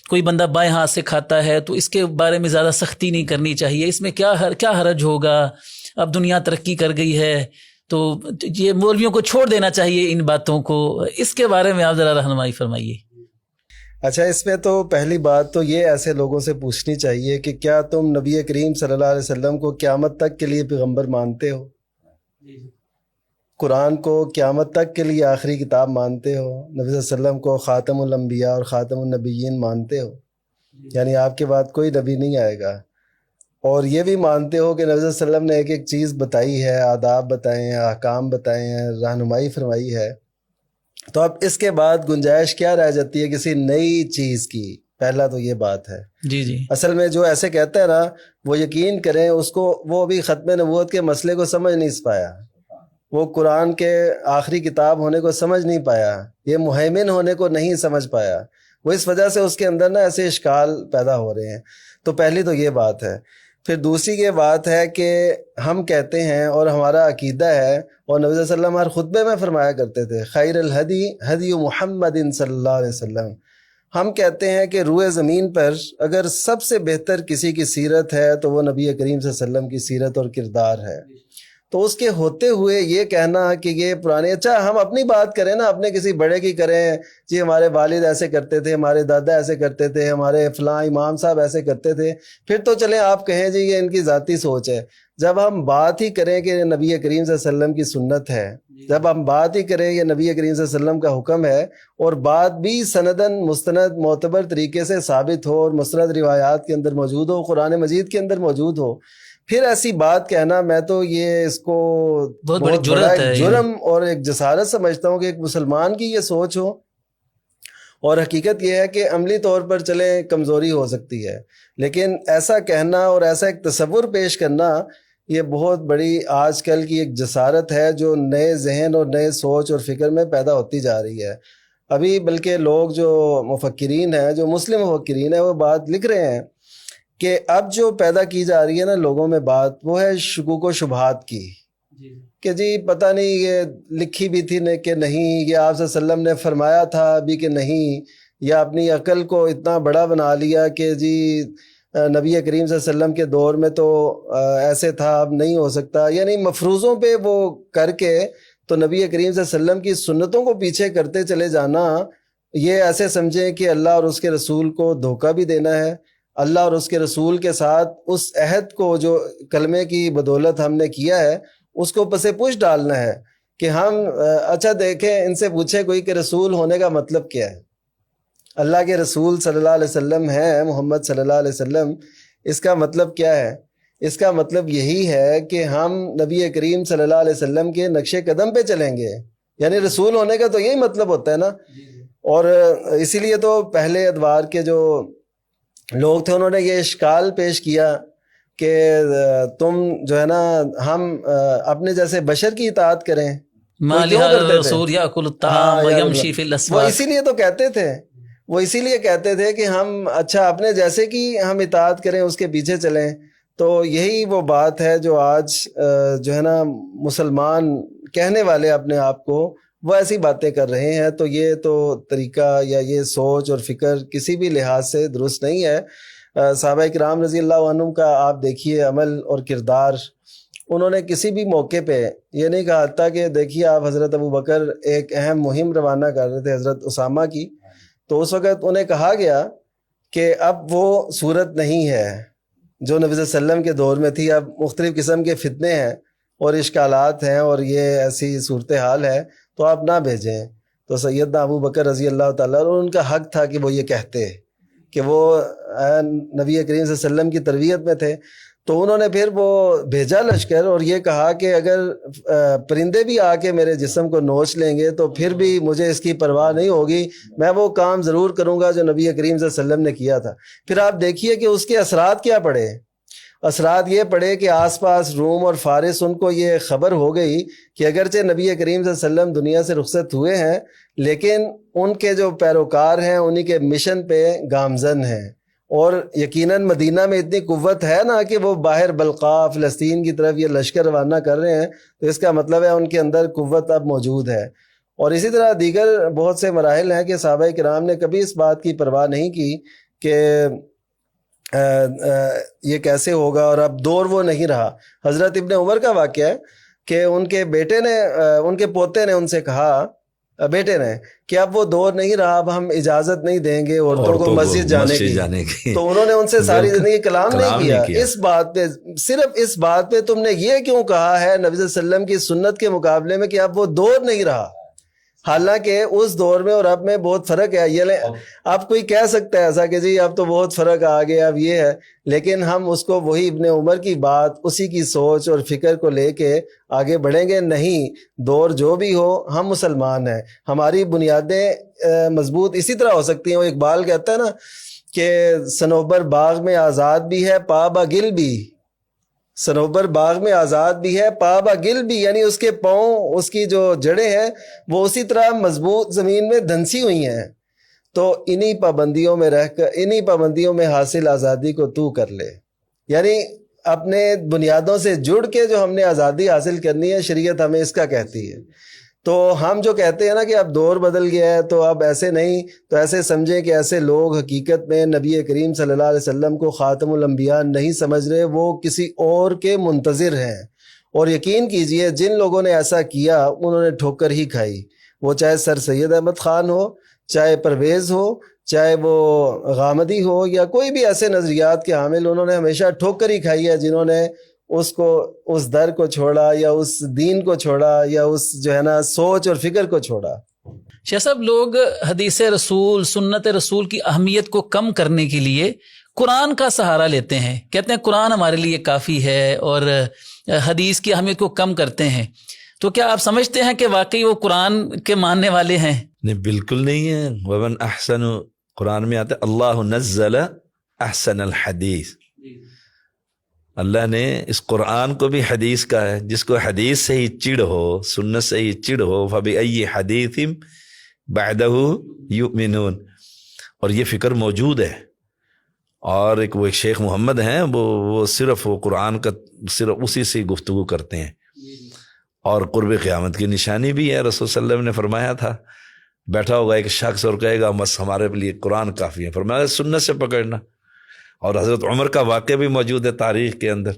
کوئی بندہ بائیں ہاتھ سے کھاتا ہے تو اس کے بارے میں زیادہ سختی نہیں کرنی چاہیے. اس میں کیا حرج ہوگا؟ اب دنیا ترقی کر گئی ہے تو یہ مولویوں کو چھوڑ دینا چاہیے ان باتوں کو. اس کے بارے میں آپ ذرا رہنمائی فرمائیے.
اچھا، اس میں تو پہلی بات تو یہ ایسے لوگوں سے پوچھنی چاہیے کہ کیا تم نبی کریم صلی اللہ علیہ وسلم کو قیامت تک کے لیے پیغمبر مانتے ہو؟ قرآن کو قیامت تک کے لیے آخری کتاب مانتے ہو؟ نبی صلی اللہ علیہ وسلم کو خاتم الانبیاء اور خاتم النبیین مانتے ہو؟ یعنی آپ کے بعد کوئی نبی نہیں آئے گا. اور یہ بھی مانتے ہو کہ نبی صلی اللہ علیہ وسلم نے ایک ایک چیز بتائی ہے، آداب بتائے ہیں، احکام بتائے ہیں، رہنمائی فرمائی ہے، تو اب اس کے بعد گنجائش کیا رہ جاتی ہے کسی نئی چیز کی؟ پہلا تو یہ بات ہے۔
جی جی
اصل میں جو ایسے کہتا ہے نا، وہ یقین کریں اس کو، وہ ابھی ختم نبوت کے مسئلے کو سمجھ نہیں پایا، وہ قرآن کے آخری کتاب ہونے کو سمجھ نہیں پایا، یہ مہیمن ہونے کو نہیں سمجھ پایا، وہ اس وجہ سے اس کے اندر نا ایسے اشکال پیدا ہو رہے ہیں۔ تو پہلی تو یہ بات ہے۔ پھر دوسری یہ بات ہے کہ ہم کہتے ہیں اور ہمارا عقیدہ ہے، اور نبی صلی اللہ علیہ وسلم ہر خطبے میں فرمایا کرتے تھے، خیر الہدی ہدی محمد صلی اللہ علیہ وسلم۔ ہم کہتے ہیں کہ روئے زمین پر اگر سب سے بہتر کسی کی سیرت ہے تو وہ نبی کریم صلی اللہ علیہ وسلم کی سیرت اور کردار ہے۔ تو اس کے ہوتے ہوئے یہ کہنا کہ یہ پرانے، اچھا ہم اپنی بات کریں نا، اپنے کسی بڑے کی کریں، جی ہمارے والد ایسے کرتے تھے، ہمارے دادا ایسے کرتے تھے، ہمارے فلاں امام صاحب ایسے کرتے تھے، پھر تو چلیں آپ کہیں جی یہ ان کی ذاتی سوچ ہے۔ جب ہم بات ہی کریں کہ نبی کریم صلی اللہ علیہ وسلم کی سنت ہے، جب ہم بات ہی کریں یہ نبی کریم صلی اللہ علیہ وسلم کا حکم ہے، اور بات بھی سندن مستند معتبر طریقے سے ثابت ہو اور مستند روایات کے اندر موجود ہو، قرآن مجید کے اندر موجود ہو، پھر ایسی بات کہنا، میں تو یہ اس کو
بہت بڑی
بڑا
جرأت ہے،
ایک جرم اور ایک جسارت سمجھتا ہوں کہ ایک مسلمان کی یہ سوچ ہو۔ اور حقیقت یہ ہے کہ عملی طور پر چلیں کمزوری ہو سکتی ہے، لیکن ایسا کہنا اور ایسا ایک تصور پیش کرنا، یہ بہت بڑی آج کل کی ایک جسارت ہے جو نئے ذہن اور نئے سوچ اور فکر میں پیدا ہوتی جا رہی ہے۔ ابھی بلکہ لوگ جو مفکرین ہیں، جو مسلم مفکرین ہیں، وہ بات لکھ رہے ہیں کہ اب جو پیدا کی جا رہی ہے نا لوگوں میں بات، وہ ہے شکوک و شبہات کی، کہ جی پتہ نہیں یہ لکھی بھی تھی کہ نہیں، یہ آپ صلی اللہ علیہ وسلم نے فرمایا تھا ابھی کہ نہیں، یا اپنی عقل کو اتنا بڑا بنا لیا کہ جی نبی کریم صلی اللہ علیہ وسلم کے دور میں تو ایسے تھا، اب نہیں ہو سکتا۔ یعنی مفروضوں پہ وہ کر کے تو نبی کریم صلی اللہ علیہ وسلم کی سنتوں کو پیچھے کرتے چلے جانا، یہ ایسے سمجھیں کہ اللہ اور اس کے رسول کو دھوکہ بھی دینا ہے، اللہ اور اس کے رسول کے ساتھ اس عہد کو جو کلمے کی بدولت ہم نے کیا ہے اس کو پس پش ڈالنا ہے کہ ہم اچھا دیکھیں، ان سے پوچھیں کوئی کہ رسول ہونے کا مطلب کیا ہے؟ اللہ کے رسول صلی اللہ علیہ وسلم ہے، محمد صلی اللہ علیہ وسلم، اس کا مطلب کیا ہے؟ اس کا مطلب یہی ہے کہ ہم نبی کریم صلی اللہ علیہ وسلم کے نقش قدم پہ چلیں گے، یعنی رسول ہونے کا تو یہی مطلب ہوتا ہے نا۔ اور اسی لیے تو پہلے ادوار کے جو لوگ تھے انہوں نے یہ اشکال پیش کیا کہ تم جو ہے نا، ہم اپنے جیسے بشر کی اطاعت کریں،
ما لهذا الرسول يأكل الطعام ويمشي في
وہ
الأسواق۔
اسی لیے تو کہتے تھے، وہ اسی لیے کہتے تھے کہ ہم اچھا اپنے جیسے کی ہم اطاعت کریں، اس کے پیچھے چلیں۔ تو یہی وہ بات ہے جو آج جو ہے نا مسلمان کہنے والے اپنے آپ کو وہ ایسی باتیں کر رہے ہیں، تو یہ تو طریقہ یا یہ سوچ اور فکر کسی بھی لحاظ سے درست نہیں ہے۔ صحابہ کرام رضی اللہ عنہم کا آپ دیکھیے عمل اور کردار، انہوں نے کسی بھی موقع پہ یہ نہیں کہا تھا کہ دیکھیے آپ حضرت ابو بکر ایک اہم مہم روانہ کر رہے تھے حضرت اسامہ کی، تو اس وقت انہیں کہا گیا کہ اب وہ صورت نہیں ہے جو نبی صلی اللہ علیہ وسلم کے دور میں تھی، اب مختلف قسم کے فتنے ہیں اور اشکالات ہیں اور یہ ایسی صورتحال ہے، تو آپ نہ بھیجیں۔ تو سیدنا ابو بکر رضی اللہ تعالیٰ، اور ان کا حق تھا کہ وہ یہ کہتے کہ وہ نبی کریم صلی اللہ علیہ وسلم کی تربیت میں تھے، تو انہوں نے پھر وہ بھیجا لشکر اور یہ کہا کہ اگر پرندے بھی آ کے میرے جسم کو نوچ لیں گے تو پھر بھی مجھے اس کی پرواہ نہیں ہوگی، میں وہ کام ضرور کروں گا جو نبی کریم صلی اللہ علیہ وسلم نے کیا تھا۔ پھر آپ دیکھیے کہ اس کے اثرات کیا پڑے۔ اثرات یہ پڑے کہ آس پاس روم اور فارس ان کو یہ خبر ہو گئی کہ اگرچہ نبی کریم صلی اللہ علیہ وسلم دنیا سے رخصت ہوئے ہیں، لیکن ان کے جو پیروکار ہیں انہی کے مشن پہ گامزن ہیں، اور یقیناً مدینہ میں اتنی قوت ہے نا کہ وہ باہر بلقاء فلسطین کی طرف یہ لشکر روانہ کر رہے ہیں، تو اس کا مطلب ہے ان کے اندر قوت اب موجود ہے۔ اور اسی طرح دیگر بہت سے مراحل ہیں کہ صحابہ کرام نے کبھی اس بات کی پرواہ نہیں کی کہ یہ کیسے ہوگا، اور اب دور وہ نہیں رہا۔ حضرت ابن عمر کا واقعہ ہے کہ ان کے بیٹے نے، ان کے پوتے نے ان سے کہا، بیٹے نے، کہ اب وہ دور نہیں رہا، اب ہم اجازت نہیں دیں گے عورتوں کو مسجد جانے کی۔ تو انہوں نے ان سے ساری زندگی کلام نہیں کیا اس بات پہ، صرف اس بات پہ تم نے یہ کیوں کہا ہے نبی صلی اللہ علیہ وسلم کی سنت کے مقابلے میں کہ اب وہ دور نہیں رہا۔ حالانکہ اس دور میں اور اب میں بہت فرق ہے. یہ اب کوئی کہہ سکتا ہے ایسا کہ جی اب تو بہت فرق آ گیا، اب یہ ہے، لیکن ہم اس کو وہی ابن عمر کی بات، اسی کی سوچ اور فکر کو لے کے آگے بڑھیں گے. نہیں، دور جو بھی ہو ہم مسلمان ہیں، ہماری بنیادیں مضبوط اسی طرح ہو سکتی ہیں. وہ اقبال کہتا ہے نا کہ صنوبر باغ میں آزاد بھی ہے پا گل بھی، صنوبر باغ میں آزاد بھی ہے پا گل بھی، یعنی اس کے پاؤں، اس کی جو جڑیں ہیں وہ اسی طرح مضبوط زمین میں دھنسی ہوئی ہیں. تو انہی پابندیوں میں رہ کر، انہی پابندیوں میں حاصل آزادی کو تو کر لے. یعنی اپنے بنیادوں سے جڑ کے جو ہم نے آزادی حاصل کرنی ہے، شریعت ہمیں اس کا کہتی ہے. تو ہم جو کہتے ہیں نا کہ اب دور بدل گیا ہے تو اب ایسے نہیں، تو ایسے سمجھیں کہ ایسے لوگ حقیقت میں نبی کریم صلی اللہ علیہ وسلم کو خاتم الانبیاء نہیں سمجھ رہے، وہ کسی اور کے منتظر ہیں. اور یقین کیجئے جن لوگوں نے ایسا کیا انہوں نے ٹھوکر ہی کھائی، وہ چاہے سر سید احمد خان ہو، چاہے پرویز ہو، چاہے وہ غامدی ہو، یا کوئی بھی ایسے نظریات کے حامل، انہوں نے ہمیشہ ٹھوکر ہی کھائی ہے جنہوں نے اس کو، اس در کو چھوڑا، یا اس دین کو چھوڑا، یا اس جو ہے نا سوچ اور فکر کو چھوڑا.
شیخ صاحب، لوگ حدیث رسول، سنت رسول کی اہمیت کو کم کرنے کے لیے قرآن کا سہارا لیتے ہیں، کہتے ہیں قرآن ہمارے لیے کافی ہے، اور حدیث کی اہمیت کو کم کرتے ہیں. تو کیا آپ سمجھتے ہیں کہ واقعی وہ قرآن کے ماننے والے ہیں؟
نہیں، بالکل نہیں ہے. ومن احسن، قرآن میں آتا ہے اللہ نزل احسن الحدیث. اللہ نے اس قرآن کو بھی حدیث کا ہے. جس کو حدیث سے ہی چڑ ہو، سنت سے ہی چڑ ہو، فبأي حدیث بعدہ یؤمنون. اور یہ فکر موجود ہے. اور ایک شیخ محمد ہیں، وہ صرف وہ قرآن کا صرف اسی سے گفتگو کرتے ہیں. اور قرب قیامت کی نشانی بھی ہے. رسول صلی اللہ علیہ وسلم نے فرمایا تھا، بیٹھا ہوگا ایک شخص اور کہے گا بس ہمارے لیے قرآن کافی ہے. فرمایا سنت سے پکڑنا. اور حضرت عمر کا واقعہ بھی موجود ہے تاریخ کے اندر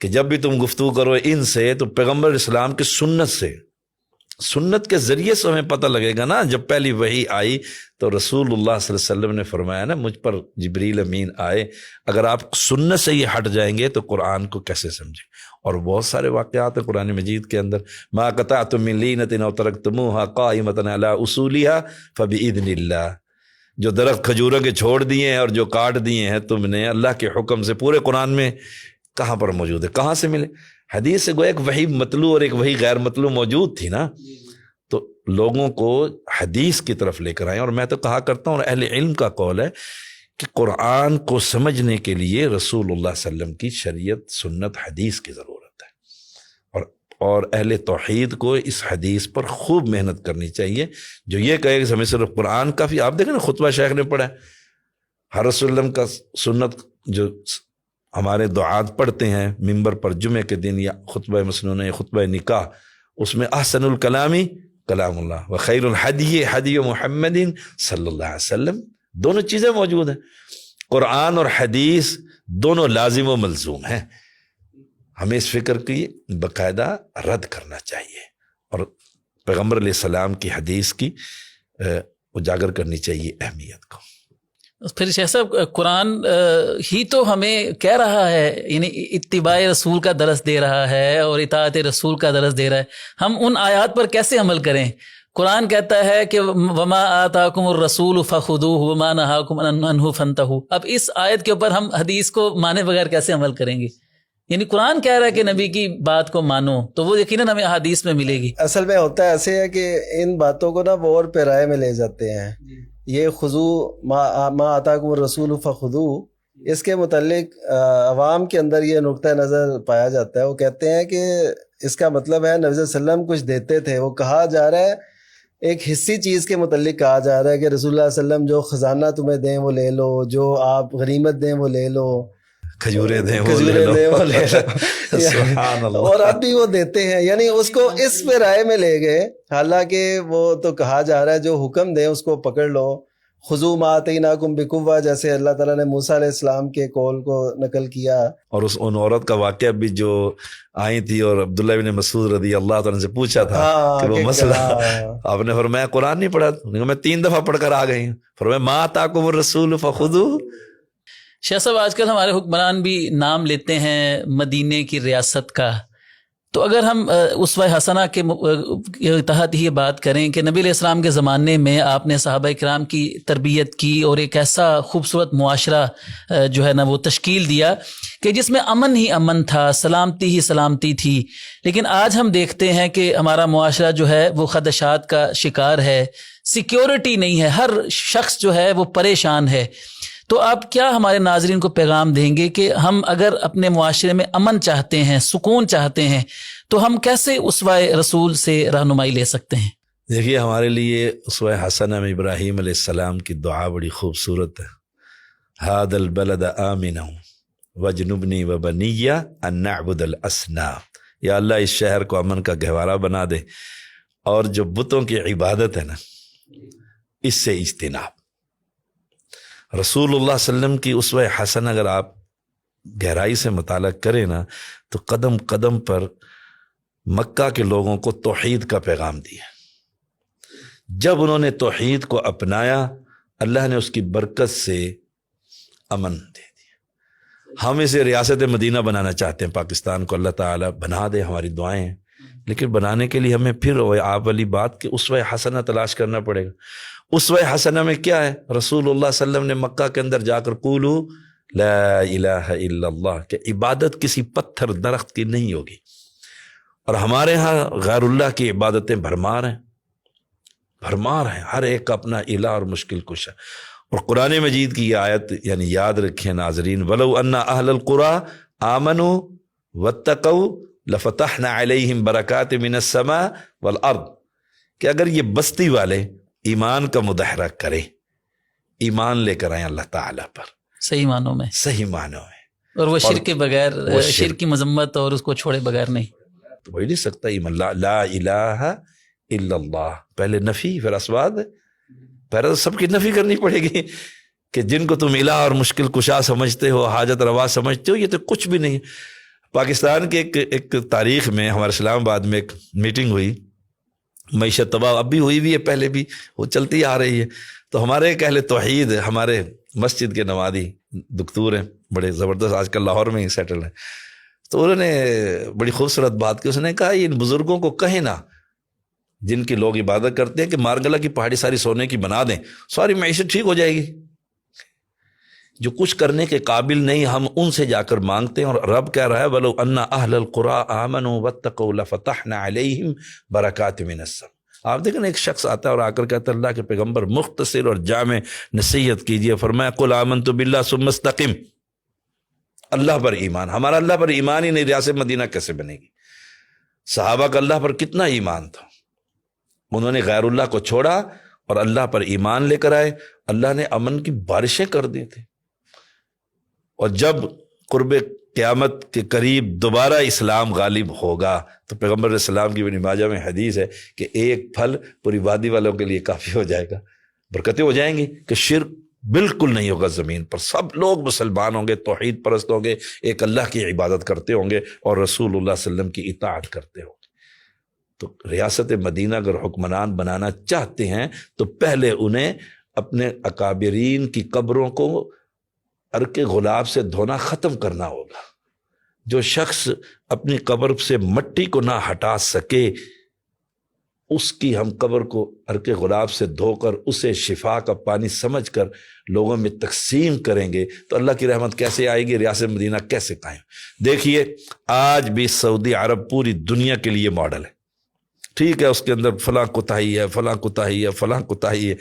کہ جب بھی تم گفتگو کرو ان سے تو پیغمبر اسلام کی سنت سے، سنت کے ذریعے سے ہمیں پتہ لگے گا نا. جب پہلی وحی آئی تو رسول اللہ صلی اللہ علیہ وسلم نے فرمایا نا، مجھ پر جبریل امین آئے، اگر آپ سنت سے یہ ہٹ جائیں گے تو قرآن کو کیسے سمجھیں. اور بہت سارے واقعات ہیں قرآن مجید کے اندر. ما قطعتم من لینۃ او ترکتموها قائمۃ علی اصولها فباذن اللہ. جو درخت کھجوروں کے چھوڑ دیے ہیں اور جو کاٹ دیے ہیں تم نے اللہ کے حکم سے، پورے قرآن میں کہاں پر موجود ہے؟ کہاں سے ملے؟ حدیث سے گویا ایک وحی مطلوع اور ایک وحی غیر مطلوع موجود تھی نا. تو لوگوں کو حدیث کی طرف لے کر آئیں. اور میں تو کہا کرتا ہوں، اور اہل علم کا قول ہے کہ قرآن کو سمجھنے کے لیے رسول اللہ صلی اللہ علیہ وسلم کی شریعت، سنت، حدیث کی ضرورت ہے. اور اہل توحید کو اس حدیث پر خوب محنت کرنی چاہیے. جو یہ کہے کہ ہمیں صرف قرآن کافی، آپ دیکھیں نا خطبہ شیخ نے پڑھا ہے، ہر رسول اللہ کا سنت جو ہمارے دعات پڑھتے ہیں ممبر پر جمعے کے دن، یا خطبہ مسنونہ یا خطبہ نکاح، اس میں احسن الکلامی کلام اللہ وخیر الحدی حدی محمد صلی اللہ علیہ وسلم، دونوں چیزیں موجود ہیں. قرآن اور حدیث دونوں لازم و ملزوم ہیں. ہمیں اس فکر کی باقاعدہ رد کرنا چاہیے اور پیغمبر علیہ السلام کی حدیث کی اجاگر کرنی چاہیے اہمیت کو.
پھر شیخ صاحب، قرآن ہی تو ہمیں کہہ رہا ہے، یعنی اتباع رسول کا درس دے رہا ہے اور اطاعت رسول کا درس دے رہا ہے. ہم ان آیات پر کیسے عمل کریں؟ قرآن کہتا ہے کہ وما آتاکم الرسول فخذوہ وما نہاکم عنہ فانتہوا. اب اس آیت کے اوپر ہم حدیث کو مانے بغیر کیسے عمل کریں گے؟ یعنی قرآن کہہ رہا ہے کہ نبی کی بات کو مانو، تو وہ یقیناً ہمیں حدیث میں ملے گی.
اصل میں ہوتا ہے ایسے ہے کہ ان باتوں کو نا وہ اور پیرائے میں لے جاتے ہیں. یہ خذو ما آتاکم الرسول فخذوہ، اس کے متعلق عوام کے اندر یہ نقطہ نظر پایا جاتا ہے. وہ کہتے ہیں کہ اس کا مطلب ہے نبی صلی اللہ علیہ وسلم کچھ دیتے تھے. وہ کہا جا رہا ہے، ایک حصی چیز کے متعلق کہا جا رہا ہے کہ رسول اللہ صلی اللہ علیہ وسلم جو خزانہ تمہیں دیں وہ لے لو، جو آپ غنیمت دیں وہ لے لو،
کھجورے دیں
وہ لے لو
سبحان اللہ.
اور اب بھی وہ دیتے ہیں. یعنی اس کو اس پہ رائے میں لے گئے، حالانکہ وہ تو کہا جا رہا ہے جو حکم دیں اس کو پکڑ لو. خذوا ما آتیناکم بقوۃ، جیسے اللہ تعالیٰ نے موسیٰ علیہ السلام کے قول کو نقل کیا. اور
ان عورت کا واقعہ بھی جو آئی تھی اور عبداللہ بن مسعود رضی اللہ تعالیٰ سے پوچھا تھا کہ وہ مسئلہ، آپ نے فرمایا قرآن نہیں پڑھا؟ میں 3 دفعہ پڑھ کر آ گئی ہوں. فرمایا ما آتاکم الرسول فخذوہ.
شیخ صاحب، آج کل ہمارے حکمران بھی نام لیتے ہیں مدینے کی ریاست کا، تو اگر ہم اسوہ حسنہ کے تحت یہ بات کریں کہ نبی علیہ السلام کے زمانے میں آپ نے صحابہ کرام کی تربیت کی اور ایک ایسا خوبصورت معاشرہ جو ہے نا وہ تشکیل دیا کہ جس میں امن ہی امن تھا، سلامتی ہی سلامتی تھی، لیکن آج ہم دیکھتے ہیں کہ ہمارا معاشرہ جو ہے وہ خدشات کا شکار ہے، سیکیورٹی نہیں ہے، ہر شخص جو ہے وہ پریشان ہے۔ تو آپ کیا ہمارے ناظرین کو پیغام دیں گے کہ ہم اگر اپنے معاشرے میں امن چاہتے ہیں، سکون چاہتے ہیں، تو ہم کیسے اسوہ رسول سے رہنمائی لے سکتے ہیں؟
دیکھیے، ہمارے لیے اسوہ حسنہ میں ابراہیم علیہ السلام کی دعا بڑی خوبصورت ہے، ھذا البلد آمنا وجنبنی وبنی ان نعبد الاصنام، یا اللہ اس شہر کو امن کا گہوارہ بنا دے اور جو بتوں کی عبادت ہے نا اس سے اجتناب۔ رسول اللہ صلی اللہ علیہ وسلم کی اسوہ حسنہ اگر آپ گہرائی سے مطالعہ کریں نا تو قدم قدم پر مکہ کے لوگوں کو توحید کا پیغام دیا۔ جب انہوں نے توحید کو اپنایا، اللہ نے اس کی برکت سے امن دے دیا۔ ہم اسے ریاست مدینہ بنانا چاہتے ہیں، پاکستان کو اللہ تعالیٰ بنا دے، ہماری دعائیں ہیں، لیکن بنانے کے لیے ہمیں پھر آپ والی بات کہ اسوہ حسنہ تلاش کرنا پڑے گا۔ اسوہ حسنہ میں کیا ہے؟ رسول اللہ صلی اللہ علیہ وسلم نے مکہ کے اندر جا کر قولو لا الہ الا اللہ کہ عبادت کسی پتھر درخت کی نہیں ہوگی، اور ہمارے ہاں غیر اللہ کی عبادتیں بھرمار ہیں، ہر ایک کا اپنا الہ اور مشکل کشا۔ اور قرآن مجید کی یہ آیت یعنی یاد رکھیں ناظرین، وَلَوْ أَنَّ أَهْلَ الْقُرَىٰ آمَنُوا وَاتَّقَوْا لَفَتَحْنَا عَلَيْهِمْ بَرَكَاتٍ مِّنَ السَّمَاءِ وَالْأَرْضِ، کہ اگر یہ بستی والے ایمان کا مظاہرہ کریں، ایمان لے کر آئیں اللہ تعالیٰ پر
صحیح معنوں میں، اور وہ شرک کے بغیر، شرک کی مذمت اور اس کو چھوڑے بغیر نہیں
تو وہی نہیں سکتا ایمان، لا الہ الا اللہ، پہلے نفی پھر اسباب، پہلے تو سب کی نفی کرنی پڑے گی کہ جن کو تم الہ اور مشکل کشا سمجھتے ہو، حاجت روا سمجھتے ہو، یہ تو کچھ بھی نہیں۔ پاکستان کے ایک تاریخ میں ہمارے اسلام آباد میں ایک میٹنگ ہوئی، معیشت تباہ اب بھی ہوئی بھی ہے، پہلے بھی وہ چلتی آ رہی ہے، تو ہمارے ایک اہل توحید ہمارے مسجد کے نمازی دکتور ہیں، بڑے زبردست، آج کل لاہور میں ہی سیٹل ہیں، تو انہوں نے بڑی خوبصورت بات کی، اس نے کہا ان بزرگوں کو کہیں نا جن کی لوگ عبادت کرتے ہیں کہ مارگلا کی پہاڑی ساری سونے کی بنا دیں، ساری معیشت ٹھیک ہو جائے گی۔ جو کچھ کرنے کے قابل نہیں ہم ان سے جا کر مانگتے ہیں، اور رب کہہ رہا ہے وَلَوْ أَنَّ أَهْلَ الْقُرَىٰ آمَنُوا وَاتَّقَوْا لَفَتَحْنَا عَلَيْهِمْ بَرَكَاتٍ مِّنَ السَّمَاءِ۔ آپ دیکھیں ایک شخص آتا ہے اور آ کر کہتا ہے اللہ کے پیغمبر مختصر اور جامع نصیحت کیجئے، فرمایا قُلْ آمَنْتُ بِاللَّهِ ثُمَّ اسْتَقِمْ، اللہ پر ایمان، ہمارا اللہ پر ایمان ہی نہیں، ریاست مدینہ کیسے بنے گی؟ صحابہ کا اللہ پر کتنا ایمان تھا، انہوں نے غیر اللہ کو چھوڑا اور اللہ پر ایمان لے کر آئے، اللہ نے امن کی بارشیں کر دی تھی۔ اور جب قرب قیامت کے قریب دوبارہ اسلام غالب ہوگا تو پیغمبر علیہ السلام کی ابن ماجہ میں حدیث ہے کہ ایک پھل پوری وادی والوں کے لیے کافی ہو جائے گا، برکتیں ہو جائیں گی کہ شرک بالکل نہیں ہوگا زمین پر، سب لوگ مسلمان ہوں گے، توحید پرست ہوں گے، ایک اللہ کی عبادت کرتے ہوں گے اور رسول اللہ صلی اللہ علیہ وسلم کی اطاعت کرتے ہوں گے۔ تو ریاست مدینہ اگر حکمران بنانا چاہتے ہیں تو پہلے انہیں اپنے اکابرین کی قبروں کو عرق غلاب سے دھونا ختم کرنا ہوگا۔ جو شخص اپنی قبر سے مٹی کو نہ ہٹا سکے، اس کی ہم قبر کو عرق غلاب سے دھو کر اسے شفا کا پانی سمجھ کر لوگوں میں تقسیم کریں گے تو اللہ کی رحمت کیسے آئے گی، ریاست مدینہ کیسے قائم؟ دیکھیے آج بھی سعودی عرب پوری دنیا کے لیے ماڈل ہے، ٹھیک ہے اس کے اندر فلاں کوتاہی ہے، فلاں کوتاہی ہے، فلاں کوتاہی ہے،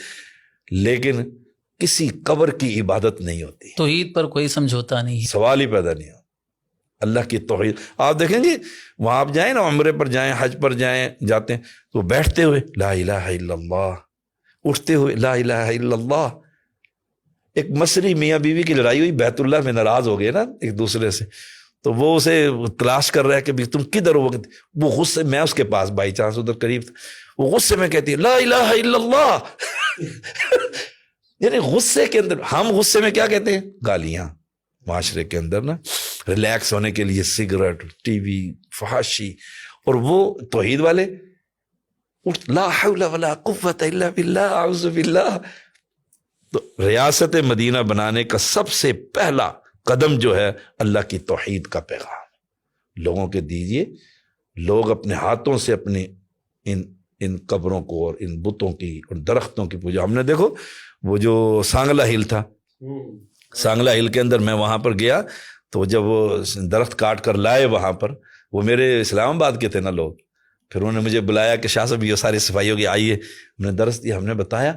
لیکن کسی قبر کی عبادت نہیں ہوتی،
توحید پر کوئی سمجھوتا نہیں،
سوال ہی پیدا نہیں ہو، اللہ کی توحید۔ آپ دیکھیں گے وہاں آپ جائیں نا، عمرے پر جائیں، حج پر جاتے ہیں تو بیٹھتے ہوئے لا الہ الا اللہ، اٹھتے ہوئے لا الہ الا اللہ۔ ایک مصری میاں بیوی کی لڑائی ہوئی، بیت اللہ میں ناراض ہو گئے نا ایک دوسرے سے، تو وہ اسے تلاش کر رہا ہے کہ تم کدھر ہو، وہ غصے میں اس کے پاس بائی چانس ادھر قریب تھا، وہ غصے میں کہتی ہے لا الہ الا اللہ یعنی غصے کے اندر، ہم غصے میں کیا کہتے ہیں؟ گالیاں، معاشرے کے اندر نا ریلیکس ہونے کے لیے سگریٹ، ٹی وی، فحاشی، اور وہ توحید والے لا حول ولا قوت الا باللہ، اعوذ باللہ۔ تو ریاست مدینہ بنانے کا سب سے پہلا قدم جو ہے اللہ کی توحید کا پیغام لوگوں کے دیجئے، لوگ اپنے ہاتھوں سے اپنی ان قبروں کو اور ان بتوں کی اور درختوں کی پوجا. ہم نے دیکھو وہ جو سانگلا ہل تھا, سانگلا ہل کے اندر میں وہاں پر گیا تو جب وہ درخت کاٹ کر لائے وہاں پر, وہ میرے اسلام آباد کے تھے نا لوگ, پھر انہوں نے مجھے بلایا کہ شاہ صاحب یہ ساری صفائی ہوگی, آئیے. انہوں نے درخت دیا, ہم نے بتایا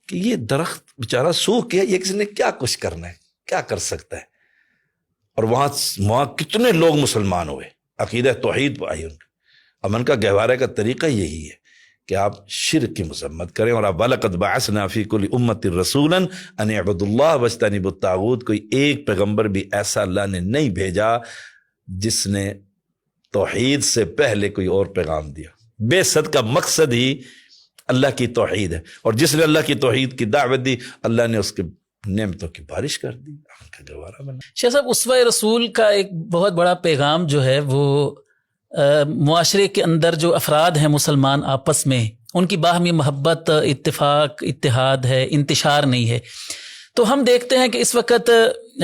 کہ یہ درخت بیچارہ سوکھ گیا, یہ کسی نے کیا کچھ کرنا ہے, کیا کر سکتا ہے. اور وہاں کتنے لوگ مسلمان ہوئے, عقیدہ توحید پہ آئی ان کا. امن کا گہوارے کا طریقہ یہی ہے کہ آپ شرک کی مذمت کریں, اور آپ وَلَقَدْ بَعَثْنَا فِي كُلِّ أُمَّةٍ رَسُولًا أَنِ اعْبُدُوا اللَّهَ وَاجْتَنِبُوا الطَّاغُوتَ. کوئی ایک پیغمبر بھی ایسا اللہ نے نہیں بھیجا جس نے توحید سے پہلے کوئی اور پیغام دیا. بے صد کا مقصد ہی اللہ کی توحید ہے, اور جس نے اللہ کی توحید کی دعوت دی اللہ نے اس کے نعمتوں کی بارش کر دی, ان کا گوارا بنا.
شیخ صاحب, اسوہ رسول کا ایک بہت بڑا پیغام جو ہے وہ معاشرے کے اندر جو افراد ہیں مسلمان آپس میں, ان کی باہمی محبت, اتفاق, اتحاد ہے, انتشار نہیں ہے. تو ہم دیکھتے ہیں کہ اس وقت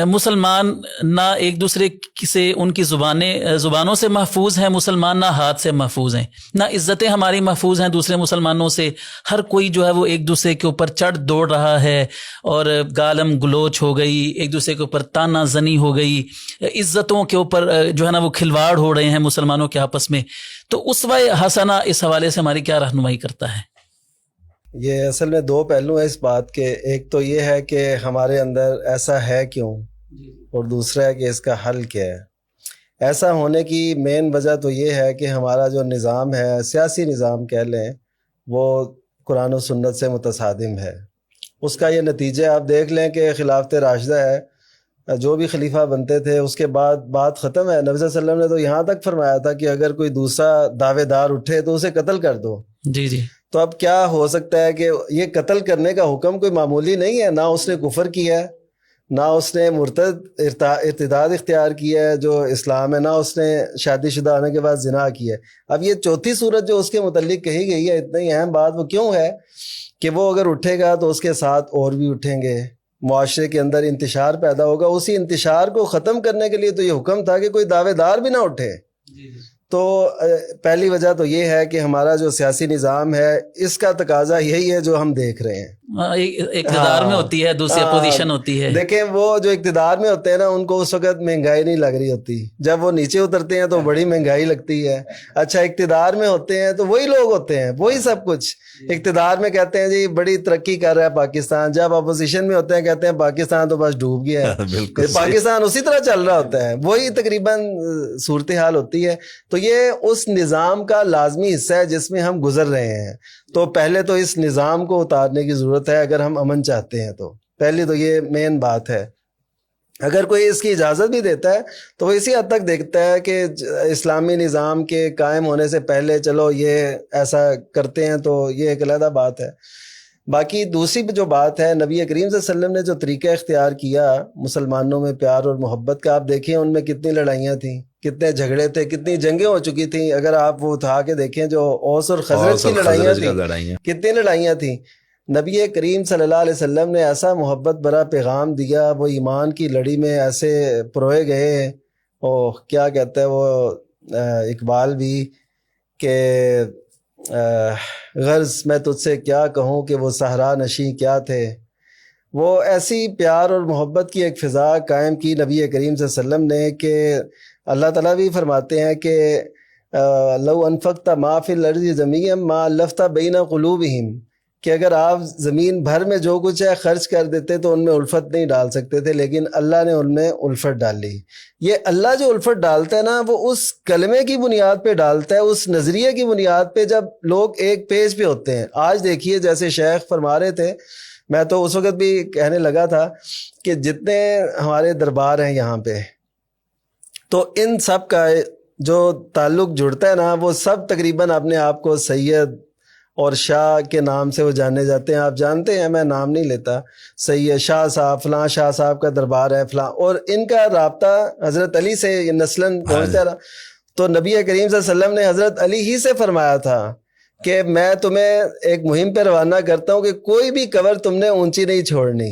مسلمان نہ ایک دوسرے سے ان کی زبانوں سے محفوظ ہیں, مسلمان نہ ہاتھ سے محفوظ ہیں, نہ عزتیں ہماری محفوظ ہیں دوسرے مسلمانوں سے. ہر کوئی جو ہے وہ ایک دوسرے کے اوپر چڑھ دوڑ رہا ہے, اور گالم گلوچ ہو گئی, ایک دوسرے کے اوپر تانا زنی ہو گئی, عزتوں کے اوپر جو ہے نا وہ کھلواڑ ہو رہے ہیں مسلمانوں کے آپس میں. تو اسوہ حسنہ اس حوالے سے ہماری کیا رہنمائی کرتا ہے؟
یہ اصل میں دو پہلو ہیں اس بات کے. ایک تو یہ ہے کہ ہمارے اندر ایسا ہے کیوں, اور دوسرا ہے کہ اس کا حل کیا ہے. ایسا ہونے کی مین وجہ تو یہ ہے کہ ہمارا جو نظام ہے, سیاسی نظام کہہ لیں, وہ قرآن و سنت سے متصادم ہے. اس کا یہ نتیجہ آپ دیکھ لیں کہ خلافت راشدہ ہے, جو بھی خلیفہ بنتے تھے اس کے بعد بات ختم ہے. نبی صلی اللہ علیہ وسلم نے تو یہاں تک فرمایا تھا کہ اگر کوئی دوسرا دعوے دار اٹھے تو اسے قتل کر دو.
جی جی.
تو اب کیا ہو سکتا ہے کہ یہ قتل کرنے کا حکم کوئی معمولی نہیں ہے. نہ اس نے کفر کیا ہے, نہ اس نے مرتد ارتداد اختیار کیا ہے جو اسلام ہے, نہ اس نے شادی شدہ ہونے کے بعد زنا کیا ہے. اب یہ چوتھی صورت جو اس کے متعلق کہی گئی ہے, اتنی اہم بات, وہ کیوں ہے کہ وہ اگر اٹھے گا تو اس کے ساتھ اور بھی اٹھیں گے, معاشرے کے اندر انتشار پیدا ہوگا. اسی انتشار کو ختم کرنے کے لیے تو یہ حکم تھا کہ کوئی دعوے دار بھی نہ اٹھے. تو پہلی وجہ تو یہ ہے کہ ہمارا جو سیاسی نظام ہے اس کا تقاضا یہی ہے جو ہم دیکھ رہے ہیں.
اقتدار میں ہوتی ہے, دوسری اپوزیشن ہوتی ہے.
دیکھیں وہ جو اقتدار میں ہوتے ہیں نا, ان کو اس وقت مہنگائی نہیں لگ رہی ہوتی. جب وہ نیچے اترتے ہیں تو بڑی مہنگائی لگتی ہے. اچھا, اقتدار میں ہوتے ہیں تو وہی لوگ ہوتے ہیں, وہی سب کچھ. اقتدار میں کہتے ہیں جی بڑی ترقی کر رہا ہے پاکستان, جب اپوزیشن میں ہوتے ہیں کہتے ہیں پاکستان تو بس ڈوب گیا ہے. پاکستان اسی طرح چل رہا ہوتا ہے, وہی تقریباً صورتحال ہوتی ہے. تو یہ اس نظام کا لازمی حصہ ہے جس میں ہم گزر رہے ہیں. تو پہلے تو اس نظام کو اتارنے کی ضرورت ہے اگر ہم امن چاہتے ہیں. تو پہلی تو یہ مین بات ہے. اگر کوئی اس کی اجازت بھی دیتا ہے تو وہ اسی حد تک دیکھتا ہے کہ اسلامی نظام کے قائم ہونے سے پہلے چلو یہ ایسا کرتے ہیں, تو یہ ایک علیحدہ بات ہے. باقی دوسری جو بات ہے, نبی کریم صلی اللہ علیہ وسلم نے جو طریقہ اختیار کیا مسلمانوں میں پیار اور محبت کا, آپ دیکھیں ان میں کتنی لڑائیاں تھیں, کتنے جھگڑے تھے, کتنی جنگیں ہو چکی تھیں. اگر آپ وہ اٹھا کے دیکھیں جو اوس اور خزرج کی لڑائیاں تھیں, کتنی لڑائیاں تھیں. نبی کریم صلی اللہ علیہ وسلم نے ایسا محبت بھرا پیغام دیا, وہ ایمان کی لڑی میں ایسے پروئے گئے. او کیا کہتا ہے وہ اقبال بھی کہ غرض میں تجھ سے کیا کہوں کہ وہ صحرا نشیں کیا تھے. وہ ایسی پیار اور محبت کی ایک فضا قائم کی نبی کریم صلی اللہ علیہ وسلم نے کہ اللہ تعالیٰ بھی فرماتے ہیں کہ لو انفقت ما فی الارض جمیعا ما الفت بین قلوبہم, کہ اگر آپ زمین بھر میں جو کچھ ہے خرچ کر دیتے تو ان میں الفت نہیں ڈال سکتے تھے, لیکن اللہ نے ان میں الفت ڈالی. یہ اللہ جو الفت ڈالتا ہے نا, وہ اس کلمے کی بنیاد پہ ڈالتا ہے, اس نظریے کی بنیاد پہ, جب لوگ ایک پیج پہ ہوتے ہیں. آج دیکھیے جیسے شیخ فرما رہے تھے, میں تو اس وقت بھی کہنے لگا تھا کہ جتنے ہمارے دربار ہیں یہاں پہ, تو ان سب کا جو تعلق جڑتا ہے نا, وہ سب تقریباً اپنے آپ کو سید اور شاہ کے نام سے وہ جانے جاتے ہیں. آپ جانتے ہیں, میں نام نہیں لیتا, سید شاہ صاحب, فلاں شاہ صاحب کا دربار ہے فلاں, اور ان کا رابطہ حضرت علی سے نسلاً پہنچتا رہا. تو نبی کریم صلی اللہ علیہ وسلم نے حضرت علی ہی سے فرمایا تھا کہ میں تمہیں ایک مہم پہ روانہ کرتا ہوں کہ کوئی بھی قبر تم نے اونچی نہیں چھوڑنی.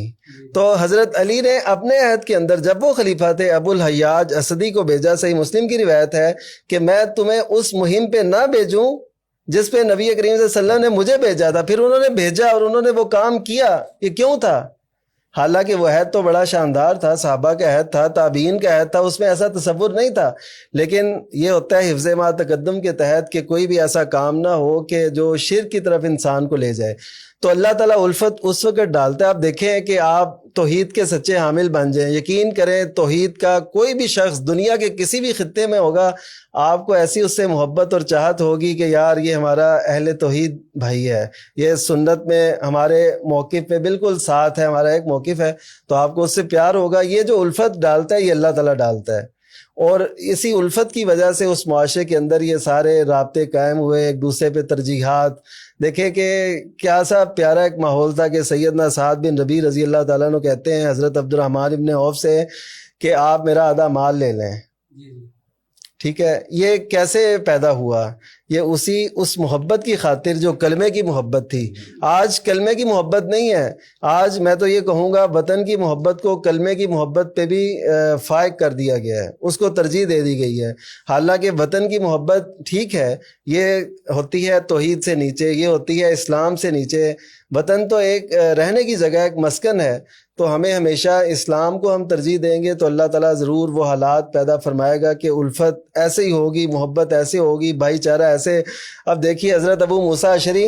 تو حضرت علی نے اپنے عہد کے اندر جب وہ خلیفہ تھے ابو الحیاج اسدی کو بھیجا. صحیح مسلم کی روایت ہے کہ میں تمہیں اس مہم پہ نہ بھیجوں جس پہ نبی کریم صلی اللہ علیہ وسلم نے مجھے بھیجا تھا. پھر انہوں نے بھیجا اور انہوں نے وہ کام کیا. یہ کیوں تھا؟ حالانکہ وہ عہد تو بڑا شاندار تھا، صحابہ کا عہد تھا، تابعین کا عہد تھا، اس میں ایسا تصور نہیں تھا. لیکن یہ ہوتا ہے حفظ ما تقدم کے تحت کہ کوئی بھی ایسا کام نہ ہو کہ جو شرک کی طرف انسان کو لے جائے. تو اللہ تعالیٰ الفت اس وقت ڈالتا ہے. آپ دیکھیں کہ آپ توحید کے سچے حامل بن جائیں. یقین کریں توحید کا کوئی بھی شخص دنیا کے کسی بھی خطے میں ہوگا، آپ کو ایسی اس سے محبت اور چاہت ہوگی کہ یار یہ ہمارا اہل توحید بھائی ہے، یہ سنت میں ہمارے موقف پہ بالکل ساتھ ہے، ہمارا ایک موقف ہے، تو آپ کو اس سے پیار ہوگا. یہ جو الفت ڈالتا ہے یہ اللہ تعالیٰ ڈالتا ہے. اور اسی الفت کی وجہ سے اس معاشرے کے اندر یہ سارے رابطے قائم ہوئے، ایک دوسرے پہ ترجیحات. دیکھیں کہ کیا سا پیارا ایک ماحول تھا کہ سیدنا سعد بن ربیع رضی اللہ تعالیٰ عنہ کہتے ہیں حضرت عبد الرحمن ابن عوف سے کہ آپ میرا آدھا مال لے لیں. ٹھیک ہے، یہ کیسے پیدا ہوا؟ یہ اس محبت کی خاطر جو کلمے کی محبت تھی. آج کلمے کی محبت نہیں ہے، آج میں تو یہ کہوں گا وطن کی محبت کو کلمے کی محبت پہ بھی فائق کر دیا گیا ہے، اس کو ترجیح دے دی گئی ہے. حالانکہ وطن کی محبت ٹھیک ہے، یہ ہوتی ہے توحید سے نیچے، یہ ہوتی ہے اسلام سے نیچے. وطن تو ایک رہنے کی جگہ، ایک مسکن ہے، تو ہمیں ہمیشہ اسلام کو ہم ترجیح دیں گے تو اللہ تعالیٰ ضرور وہ حالات پیدا فرمائے گا کہ الفت ایسے ہی ہوگی، محبت ایسے ہوگی، بھائی چارہ ایسے. اب دیکھیے حضرت ابو موسیٰ اشعری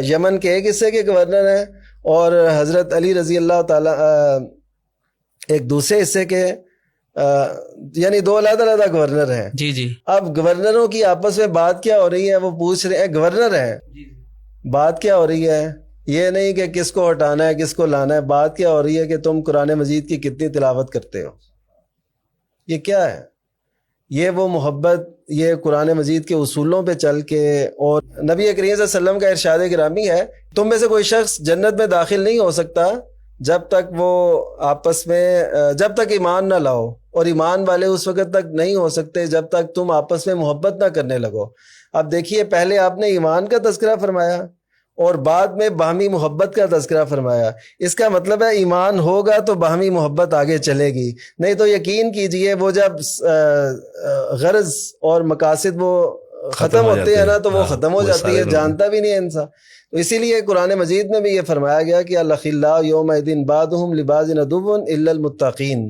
یمن کے ایک حصے کے گورنر ہیں اور حضرت علی رضی اللہ تعالیٰ ایک دوسرے حصے کے، یعنی دو علیحدہ علیحدہ گورنر ہیں.
جی جی.
اب گورنروں کی آپس میں بات کیا ہو رہی ہے؟ وہ پوچھ رہے ہیں، گورنر ہیں، بات کیا ہو رہی ہے؟ یہ نہیں کہ کس کو ہٹانا ہے کس کو لانا ہے، بات کیا ہو رہی ہے کہ تم قرآن مجید کی کتنی تلاوت کرتے ہو. یہ کیا ہے؟ یہ وہ محبت، یہ قرآن مجید کے اصولوں پہ چل کے. اور نبی کریم صلی اللہ علیہ وسلم کا ارشاد گرامی ہے تم میں سے کوئی شخص جنت میں داخل نہیں ہو سکتا جب تک وہ آپس میں جب تک ایمان نہ لاؤ، اور ایمان والے اس وقت تک نہیں ہو سکتے جب تک تم آپس میں محبت نہ کرنے لگو. اب دیکھیے پہلے آپ نے ایمان کا تذکرہ فرمایا اور بعد میں باہمی محبت کا تذکرہ فرمایا. اس کا مطلب ہے ایمان ہوگا تو باہمی محبت آگے چلے گی، نہیں تو یقین کیجئے وہ جب غرض اور مقاصد وہ ختم ہوتے ہیں نا تو وہ ختم ہو جاتی ہے، جانتا بھی نہیں ہے انسان. تو اسی لیے قرآن مجید میں بھی یہ فرمایا گیا کہ الاخلاء یومئذ بعضهم لبعض عدو الا المتقین.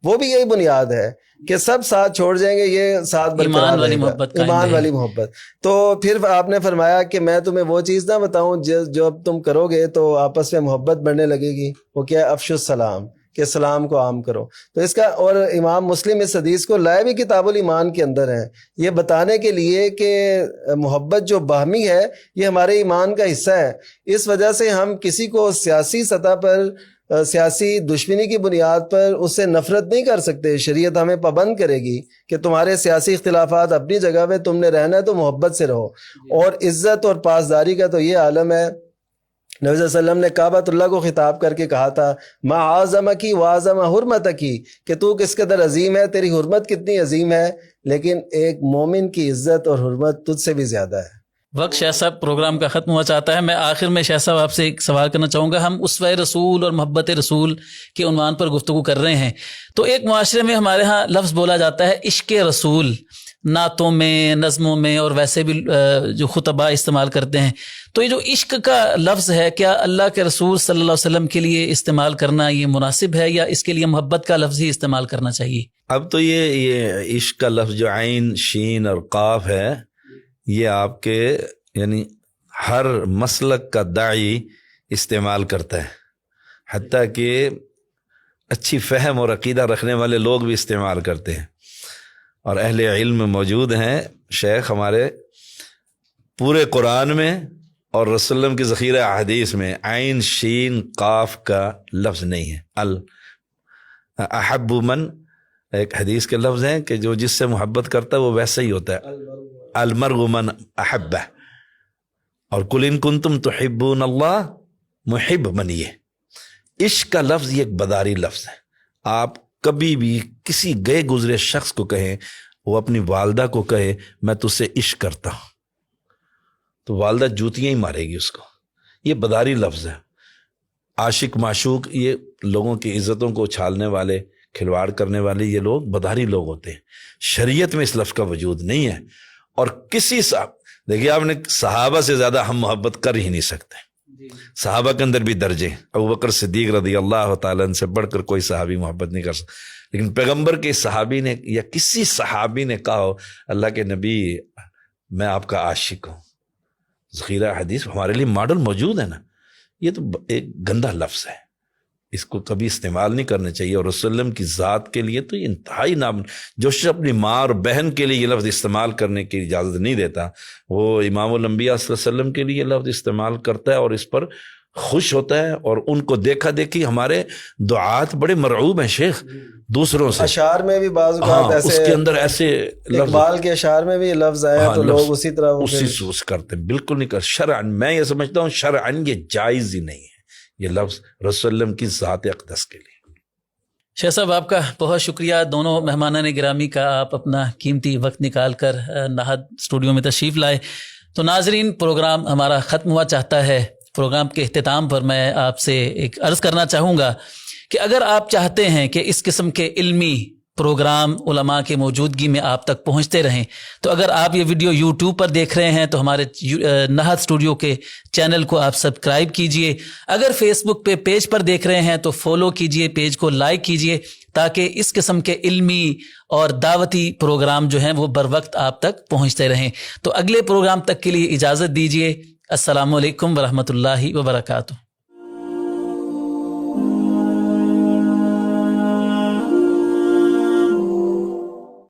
وہ بھی یہی بنیاد ہے کہ سب ساتھ چھوڑ جائیں گے، یہ ساتھ برقرار رہے گا، ایمان والی محبت. تو پھر آپ نے فرمایا کہ میں تمہیں وہ چیز نہ بتاؤں جو اب تم کرو گے تو آپس میں محبت بڑھنے لگے گی. وہ کیا ہے؟ افشوا السلام، کہ سلام کو عام کرو. تو اس کا، اور امام مسلم اس حدیث کو لائے بھی کتاب الایمان کے اندر ہیں، یہ بتانے کے لیے کہ محبت جو باہمی ہے یہ ہمارے ایمان کا حصہ ہے. اس وجہ سے ہم کسی کو سیاسی سطح پر، سیاسی دشمنی کی بنیاد پر اس سے نفرت نہیں کر سکتے. شریعت ہمیں پابند کرے گی کہ تمہارے سیاسی اختلافات اپنی جگہ پہ، تم نے رہنا ہے تو محبت سے رہو. اور عزت اور پاسداری کا تو یہ عالم ہے. نبی صلی اللہ علیہ وسلم نے کعبۃ اللہ کو خطاب کر کے کہا تھا ما اعظمکی واعظم حرمتکی، کہ تو کس قدر عظیم ہے، تیری حرمت کتنی عظیم ہے، لیکن ایک مومن کی عزت اور حرمت تجھ سے بھی زیادہ ہے.
وقت شاہ صاحب پروگرام کا ختم ہوا چاہتا ہے. میں آخر میں شاہ صاحب آپ سے ایک سوال کرنا چاہوں گا. ہم اسوہ رسول اور محبت رسول کے عنوان پر گفتگو کر رہے ہیں، تو ایک معاشرے میں ہمارے ہاں لفظ بولا جاتا ہے عشق رسول، نعتوں میں، نظموں میں، اور ویسے بھی جو خطباء استعمال کرتے ہیں. تو یہ جو عشق کا لفظ ہے، کیا اللہ کے رسول صلی اللہ علیہ وسلم کے لیے استعمال کرنا یہ مناسب ہے، یا اس کے لیے محبت کا لفظ ہی استعمال کرنا چاہیے؟
اب تو یہ عشق کا لفظ جو عین، شین اور قاف ہے، یہ آپ کے یعنی ہر مسلک کا داعی استعمال کرتا ہے، حتیٰ کہ اچھی فہم اور عقیدہ رکھنے والے لوگ بھی استعمال کرتے ہیں. اور اہل علم موجود ہیں، شیخ ہمارے، پورے قرآن میں اور رسول اللہ کی ذخیرہ احادیث میں عین، شین، قاف کا لفظ نہیں ہے. احب من، ایک حدیث کے لفظ ہیں کہ جو جس سے محبت کرتا ہے وہ ویسا ہی ہوتا ہے. المرء من احبہ، اور قل ان کنتم تحبون اللہ، محب بنیے. عشق کا لفظ یہ ایک بداری لفظ ہے. آپ کبھی بھی کسی گئے گزرے شخص کو کہیں، وہ اپنی والدہ کو کہے میں تجھ سے عشق کرتا ہوں، تو والدہ جوتیاں ہی مارے گی اس کو. یہ بداری لفظ ہے. عاشق معشوق یہ لوگوں کی عزتوں کو اچھالنے والے, کھلواڑ کرنے والے یہ لوگ بداری لوگ ہوتے ہیں. شریعت میں اس لفظ کا وجود نہیں ہے. اور کسی دیکھیے آپ نے صحابہ سے زیادہ ہم محبت کر ہی نہیں سکتے. صحابہ کے اندر بھی درجے, ابوبکر صدیق رضی اللہ تعالیٰ عنہ سے بڑھ کر کوئی صحابی محبت نہیں کر سکتا. لیکن پیغمبر کے صحابی نے یا کسی صحابی نے کہا ہو اللہ کے نبی میں آپ کا عاشق ہوں, ذخیرہ حدیث ہمارے لیے ماڈل موجود ہے نا. یہ تو ایک گندا لفظ ہے, اس کو کبھی استعمال نہیں کرنا چاہیے. اور رسول اللہ کی ذات کے لیے تو یہ انتہائی نام, جو شخص اپنی ماں اور بہن کے لیے یہ لفظ استعمال کرنے کی اجازت نہیں دیتا, وہ امام الانبیاء صلی اللہ علیہ وسلم کے لیے یہ لفظ استعمال کرتا ہے اور اس پر خوش ہوتا ہے. اور ان کو دیکھا دیکھی ہمارے دعات بڑے مرعوب ہیں شیخ دوسروں سے.
اشعار میں بھی بعض اوقات ایسے,
اس کے اندر ایسے
اقبال کے اشعار میں بھی یہ لفظ آیا تو لوگ اسی طرح
اسی سوچ کرتے ہیں. بالکل نہیں کر. شرعن میں یہ سمجھتا ہوں شرعن یہ جائز ہی نہیں ہے یہ لفظ رسول اللہ کی ذات اقدس کے لیے.
شیخ صاحب آپ کا بہت شکریہ, دونوں مہمانان گرامی کا, آپ اپنا قیمتی وقت نکال کر نہاد اسٹوڈیو میں تشریف لائے. تو ناظرین پروگرام ہمارا ختم ہوا چاہتا ہے. پروگرام کے اختتام پر میں آپ سے ایک عرض کرنا چاہوں گا کہ اگر آپ چاہتے ہیں کہ اس قسم کے علمی پروگرام علماء کے موجودگی میں آپ تک پہنچتے رہیں, تو اگر آپ یہ ویڈیو یوٹیوب پر دیکھ رہے ہیں تو ہمارے نہاد اسٹوڈیو کے چینل کو آپ سبسکرائب کیجئے. اگر فیس بک پہ پیج پر دیکھ رہے ہیں تو فالو کیجئے, پیج کو لائک کیجئے, تاکہ اس قسم کے علمی اور دعوتی پروگرام جو ہیں وہ بر وقت آپ تک پہنچتے رہیں. تو اگلے پروگرام تک کے لیے اجازت دیجئے. السلام علیکم ورحمۃ اللہ وبرکاتہ.